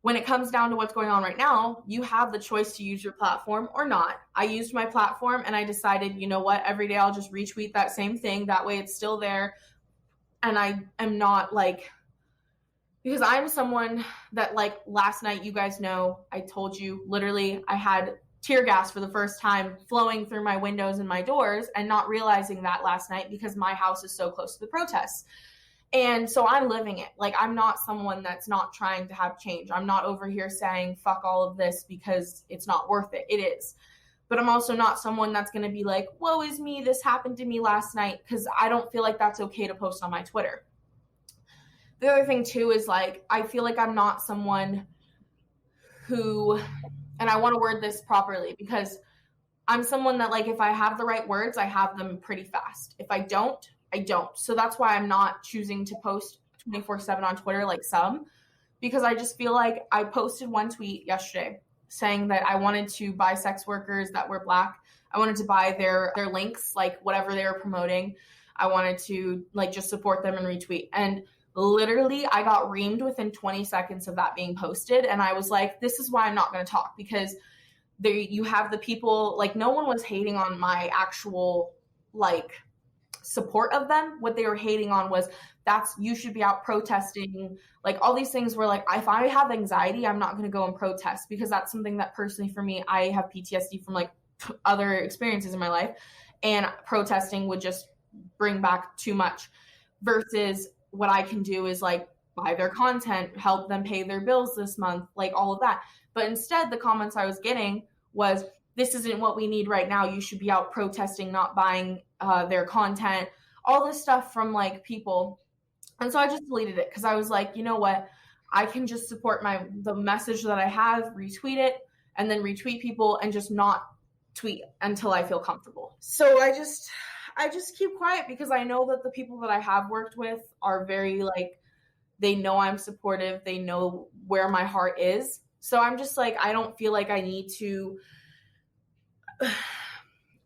When it comes down to what's going on right now, you have the choice to use your platform or not. I used my platform and I decided, you know what, every day I'll just retweet that same thing. That way it's still there. And I am not like, because I'm someone that like last night, you guys know, I told you literally I had tear gas for the first time flowing through my windows and my doors, and not realizing that last night because my house is so close to the protests. And so I'm living it. Like, I'm not someone that's not trying to have change. I'm not over here saying, fuck all of this because it's not worth it. It is. But I'm also not someone that's going to be like, woe is me, this happened to me last night, because I don't feel like that's okay to post on my Twitter. The other thing, too, is like, I feel like I'm not someone who, and I want to word this properly, because I'm someone that, like, if I have the right words, I have them pretty fast. If I don't, I don't. So that's why I'm not choosing to post 24/7 on Twitter like some, because I just feel like I posted one tweet yesterday saying that I wanted to buy sex workers that were Black. I wanted to buy their links, like whatever they were promoting. I wanted to like just support them and retweet. And literally I got reamed within 20 seconds of that being posted. And I was like, this is why I'm not going to talk, because there you have the people, like no one was hating on my actual like support of them. What they were hating on was you should be out protesting, like all these things were like, if I have anxiety, I'm not going to go and protest, because that's something that personally for me, I have PTSD from like other experiences in my life, and protesting would just bring back too much, versus what I can do is like buy their content, help them pay their bills this month, like all of that. But instead the comments I was getting was, this isn't what we need right now. You should be out protesting, not buying their content, all this stuff from like people. And so I just deleted it, because I was like, you know what? I can just support the message that I have, retweet it, and then retweet people, and just not tweet until I feel comfortable. So I just keep quiet, because I know that the people that I have worked with are very like, they know I'm supportive. They know where my heart is. So I'm just like, I don't feel like I need to.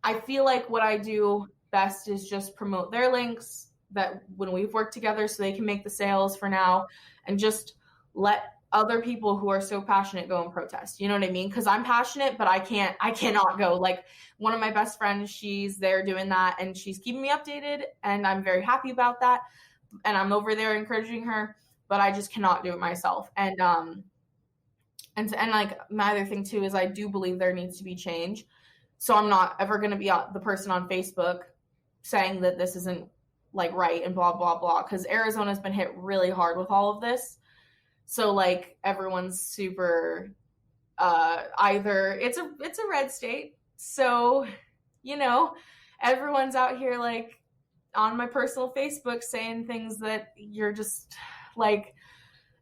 I feel like what I do best is just promote their links that when we've worked together so they can make the sales for now, and just let other people who are so passionate go and protest. You know what I mean? Because I'm passionate, but I cannot go. Like one of my best friends, she's there doing that, and she's keeping me updated, and I'm very happy about that. And I'm over there encouraging her, but I just cannot do it myself. And like my other thing too is I do believe there needs to be change. So I'm not ever going to be the person on Facebook saying that this isn't like right and blah, blah, blah. Because Arizona's been hit really hard with all of this. So like everyone's super either it's a red state. So, you know, everyone's out here like on my personal Facebook saying things that you're just like,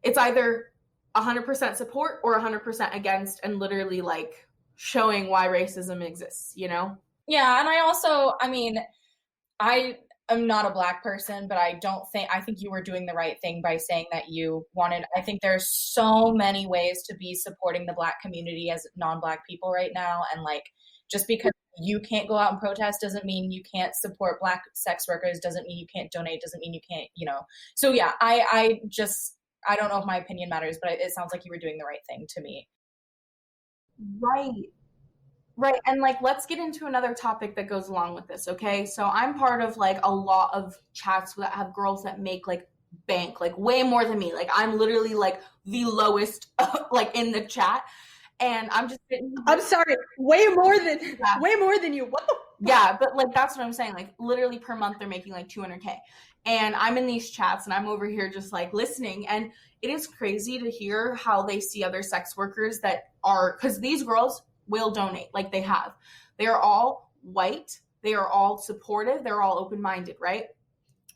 it's either 100% support or 100% against, and literally like showing why racism exists, you know? Yeah, and I am not a Black person, but I think you were doing the right thing by saying that I think there's so many ways to be supporting the Black community as non-Black people right now. And like, just because you can't go out and protest doesn't mean you can't support Black sex workers, doesn't mean you can't donate, doesn't mean you can't, you know? So yeah, I don't know if my opinion matters, but it sounds like you were doing the right thing to me. Right. And like, let's get into another topic that goes along with this. Okay. So I'm part of like a lot of chats that have girls that make like bank, like way more than me. Like I'm literally like the lowest, like in the chat. And I'm just I'm sorry, way more than you. What the? Yeah, but like that's what I'm saying. Like literally per month they're making like 200K. And I'm in these chats and I'm over here just like listening. And it is crazy to hear how they see other sex workers that are, because these girls will donate, like they have. They are all white. They are all supportive. They're all open-minded, right?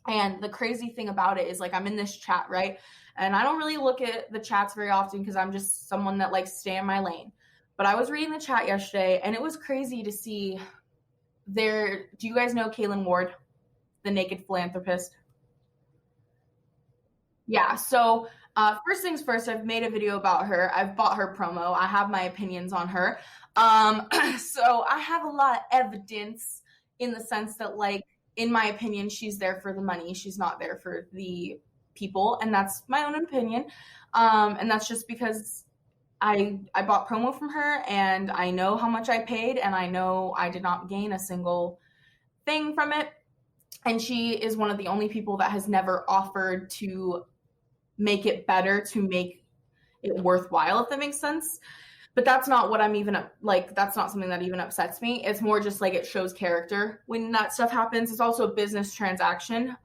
And the crazy thing about it is like I'm in this chat, right? And I don't really look at the chats very often because I'm just someone that likes to stay in my lane. But I was reading the chat yesterday, and it was crazy to see do you guys know Kaylin Ward, the naked philanthropist? Yeah, so first things first, I've made a video about her. I've bought her promo. I have my opinions on her. So I have a lot of evidence in the sense that, like, in my opinion, she's there for the money. She's not there for the people, and that's my own opinion. And that's just because I bought promo from her, and I know how much I paid, and I know I did not gain a single thing from it. And she is one of the only people that has never offered to make it better, to make it worthwhile, if that makes sense. But that's not what I'm even like, that's not something that even upsets me. It's more just like it shows character when that stuff happens. It's also a business transaction,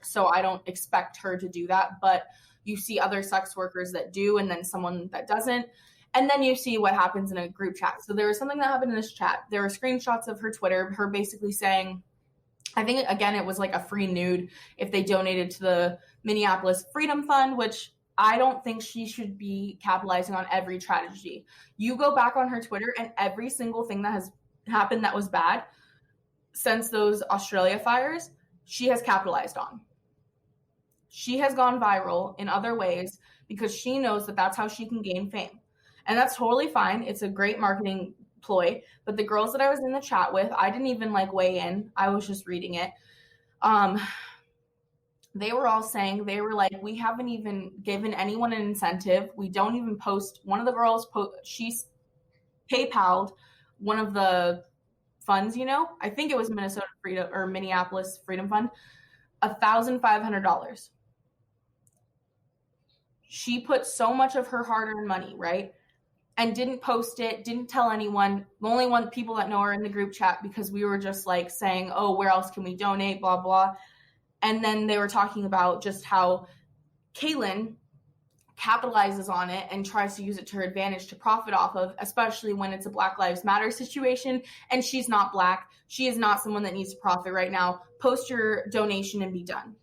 so I don't expect her to do that. But you see other sex workers that do, and then someone that doesn't. And then you see what happens in a group chat. So there was something that happened in this chat. There were screenshots of her Twitter, her basically saying, I think, again, it was like a free nude if they donated to the Minneapolis Freedom Fund, which I don't think she should be capitalizing on every tragedy. You go back on her Twitter, and every single thing that has happened that was bad since those Australia fires, she has capitalized on. She has gone viral in other ways because she knows that that's how she can gain fame. And that's totally fine. It's a great marketing ploy. But the girls that I was in the chat with, I didn't even like weigh in. I was just reading it. They were all saying, they were like, we haven't even given anyone an incentive. We don't even post. One of the girls, she's PayPal'd one of the funds, I think it was Minneapolis Freedom Fund, $1,500. She put so much of her hard-earned money, right? And didn't post it, didn't tell anyone. The only people that know her in the group chat, because we were just like saying, oh, where else can we donate, blah, blah. And then they were talking about just how Kaylin capitalizes on it and tries to use it to her advantage to profit off of, especially when it's a Black Lives Matter situation. And she's not Black. She is not someone that needs to profit right now. Post your donation and be done.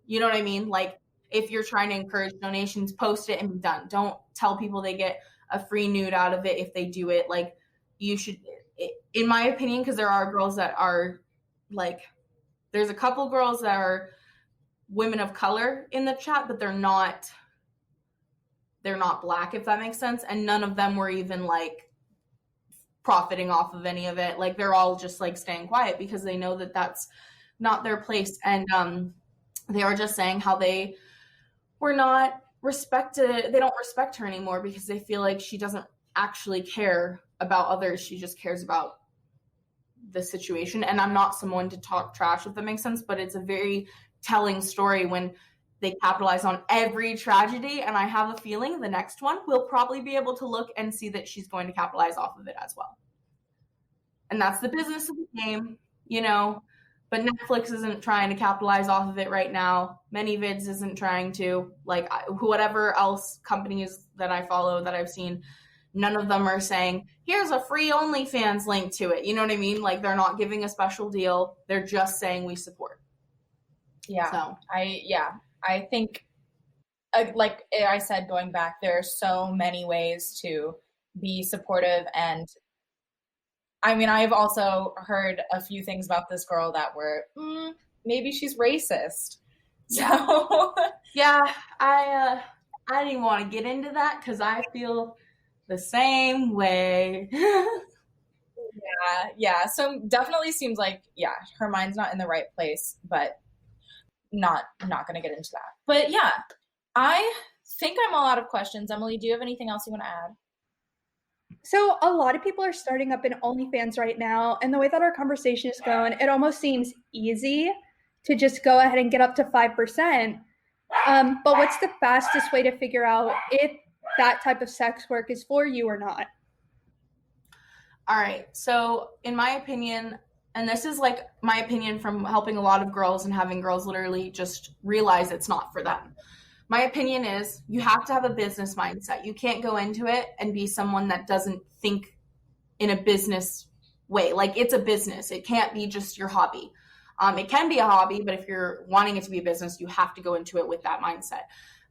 You know what I mean? Like, if you're trying to encourage donations, post it and be done. Don't tell people they get a free nude out of it if they do it. Like, you should, in my opinion, because there are girls that are like, there's a couple girls that are women of color in the chat, but they're not Black, if that makes sense. And none of them were even like profiting off of any of it. Like, they're all just like staying quiet because they know that that's not their place. And they are just saying how they were not respected. They don't respect her anymore because they feel like she doesn't actually care about others. She just cares about the situation. And I'm not someone to talk trash, if that makes sense, but it's a very telling story when they capitalize on every tragedy. And I have a feeling the next one we'll probably be able to look and see that she's going to capitalize off of it as well. And that's the business of the game, but Netflix isn't trying to capitalize off of it right now. ManyVids isn't trying to, like, whatever else companies that I follow that I've seen, none of them are saying, here's a free OnlyFans link to it. You know what I mean? Like, they're not giving a special deal. They're just saying we support. Yeah. So. I think, like I said, going back, there are so many ways to be supportive. And I mean, I've also heard a few things about this girl that were, maybe she's racist. So yeah, I didn't even want to get into that because I feel the same way. Yeah. So definitely seems like, her mind's not in the right place, but not going to get into that. But yeah, I think I'm all out of questions. Emily, do you have anything else you want to add? So a lot of people are starting up in OnlyFans right now, and the way that our conversation is going, it almost seems easy to just go ahead and get up to 5%. But what's the fastest way to figure out if that type of sex work is for you or not? All right. So in my opinion, and this is like my opinion from helping a lot of girls and having girls literally just realize it's not for them. My opinion is you have to have a business mindset. You can't go into it and be someone that doesn't think in a business way. Like, it's a business. It can't be just your hobby. It can be a hobby, but if you're wanting it to be a business, you have to go into it with that mindset.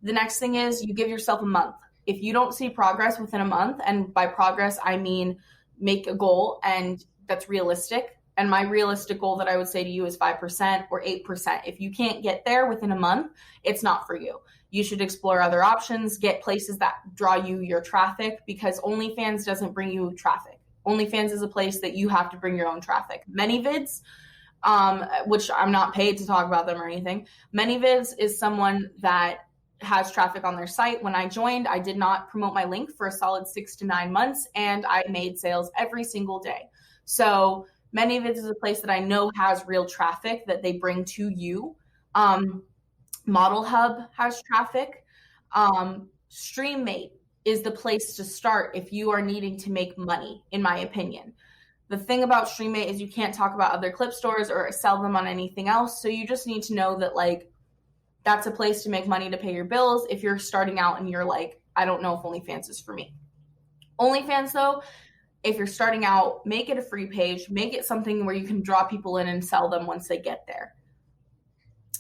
The next thing is you give yourself a month. if you don't see progress within a month, and by progress, I mean make a goal and that's realistic. And my realistic goal that I would say to you is 5% or 8%. If you can't get there within a month, it's not for you. You should explore other options, get places that draw you your traffic, because OnlyFans doesn't bring you traffic. OnlyFans is a place that you have to bring your own traffic. ManyVids, which I'm not paid to talk about them or anything. ManyVids is someone that has traffic on their site. When I joined, I did not promote my link for a solid 6 to 9 months, and I made sales every single day. So ManyVids is a place that I know has real traffic that they bring to you. Model Hub has traffic. StreamMate is the place to start if you are needing to make money, in my opinion. The thing about StreamMate is you can't talk about other clip stores or sell them on anything else. So you just need to know that, like, that's a place to make money to pay your bills if you're starting out and you're like, I don't know if OnlyFans is for me. OnlyFans, though, if you're starting out, make it a free page, make it something where you can draw people in and sell them once they get there.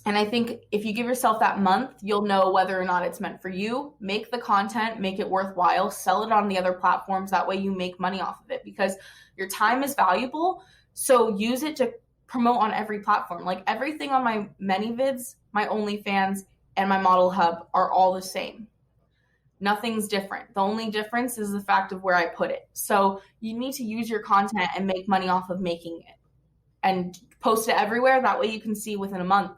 And I think if you give yourself that month, you'll know whether or not it's meant for you. Make the content, make it worthwhile, sell it on the other platforms. That way you make money off of it, because your time is valuable. So use it to promote on every platform. Like, everything on my ManyVids, my OnlyFans, and my Model Hub are all the same. Nothing's different. The only difference is the fact of where I put it. So you need to use your content and make money off of making it and post it everywhere. That way you can see within a month,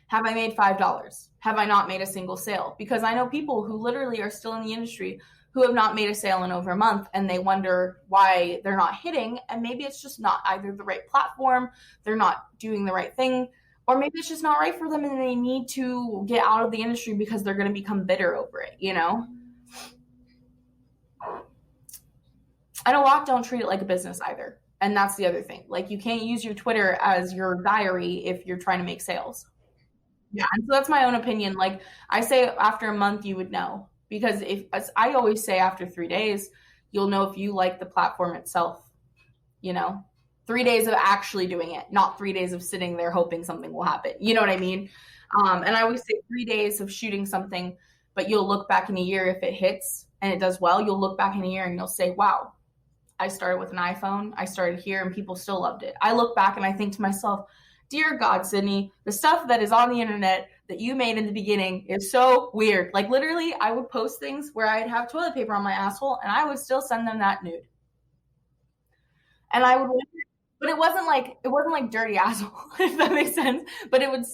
have I made $5? Have I not made a single sale? Because I know people who literally are still in the industry who have not made a sale in over a month, and they wonder why they're not hitting. And maybe it's just not either the right platform, they're not doing the right thing, or maybe it's just not right for them and they need to get out of the industry because they're going to become bitter over it, you know? And a lot don't treat it like a business either. And that's the other thing. Like, you can't use your Twitter as your diary if you're trying to make sales. Yeah. And so that's my own opinion. Like, I say after a month, you would know, because if, as I always say, after 3 days, you'll know if you like the platform itself, you know, 3 days of actually doing it, not 3 days of sitting there hoping something will happen. You know what I mean? And I always say 3 days of shooting something, but you'll look back in a year if it hits and it does well. You'll look back in a year and you'll say, wow, I started with an iPhone. I started here and people still loved it. I look back and I think to myself, dear God, Sidney, the stuff that is on the internet that you made in the beginning is so weird. Like, literally, I would post things where I'd have toilet paper on my asshole and I would still send them that nude. And I would, but it wasn't like dirty asshole, if that makes sense. But it would,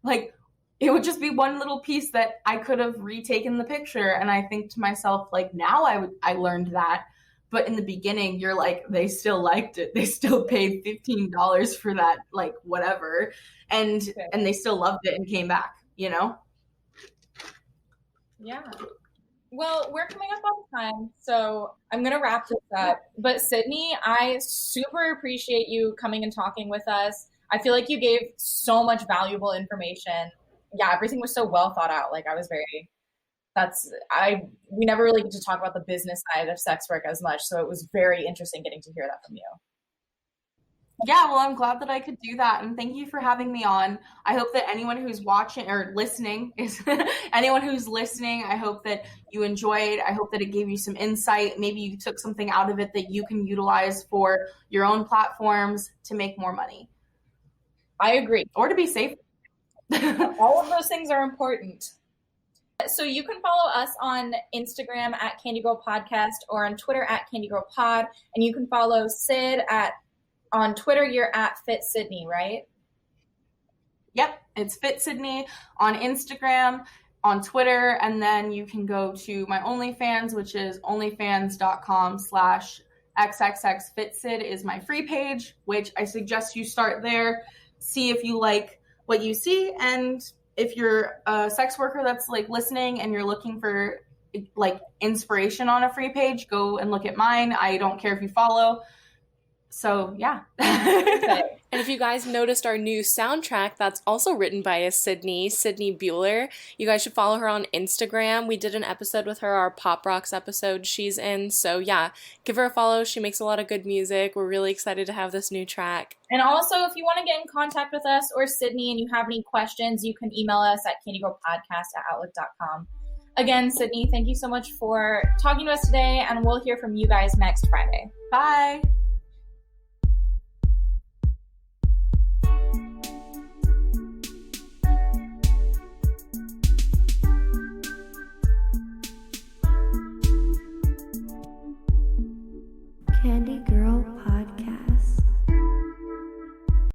like, it would just be one little piece that I could have retaken the picture. And I think to myself, like, now I learned that. But in the beginning, you're like, they still liked it. They still paid $15 for that, like, whatever. And they still loved it and came back, you know? Yeah. Well, we're coming up on time, so I'm going to wrap this up. But Sidney, I super appreciate you coming and talking with us. I feel like you gave so much valuable information. Yeah, everything was so well thought out. Like, we never really get to talk about the business side of sex work as much, so it was very interesting getting to hear that from you. Yeah, well, I'm glad that I could do that, and thank you for having me on. I hope that anyone who's watching or listening anyone who's listening, I hope that you enjoyed. I hope that it gave you some insight. Maybe you took something out of it that you can utilize for your own platforms to make more money. I agree. Or to be safe. All of those things are important. So you can follow us on Instagram at Candy Girl Podcast or on Twitter at Candy Girl Pod. And you can follow Sid on Twitter, you're at Fit Sidney, right? Yep, it's Fit Sidney on Instagram, on Twitter, and then you can go to my OnlyFans, which is onlyfans.com/xxxfitsid is my free page, which I suggest you start there, see if you like what you see, and if you're a sex worker that's like listening and you're looking for like inspiration on a free page, go and look at mine. I don't care if you follow. So, yeah. And if you guys noticed our new soundtrack, that's also written by a Sidney Bueller. You guys should follow her on Instagram. We did an episode with her, our Pop Rocks episode she's in. So, yeah, give her a follow. She makes a lot of good music. We're really excited to have this new track. And also, if you want to get in contact with us or Sidney and you have any questions, you can email us at candygirlpodcast@outlook.com. Again, Sidney, thank you so much for talking to us today, and we'll hear from you guys next Friday. Bye.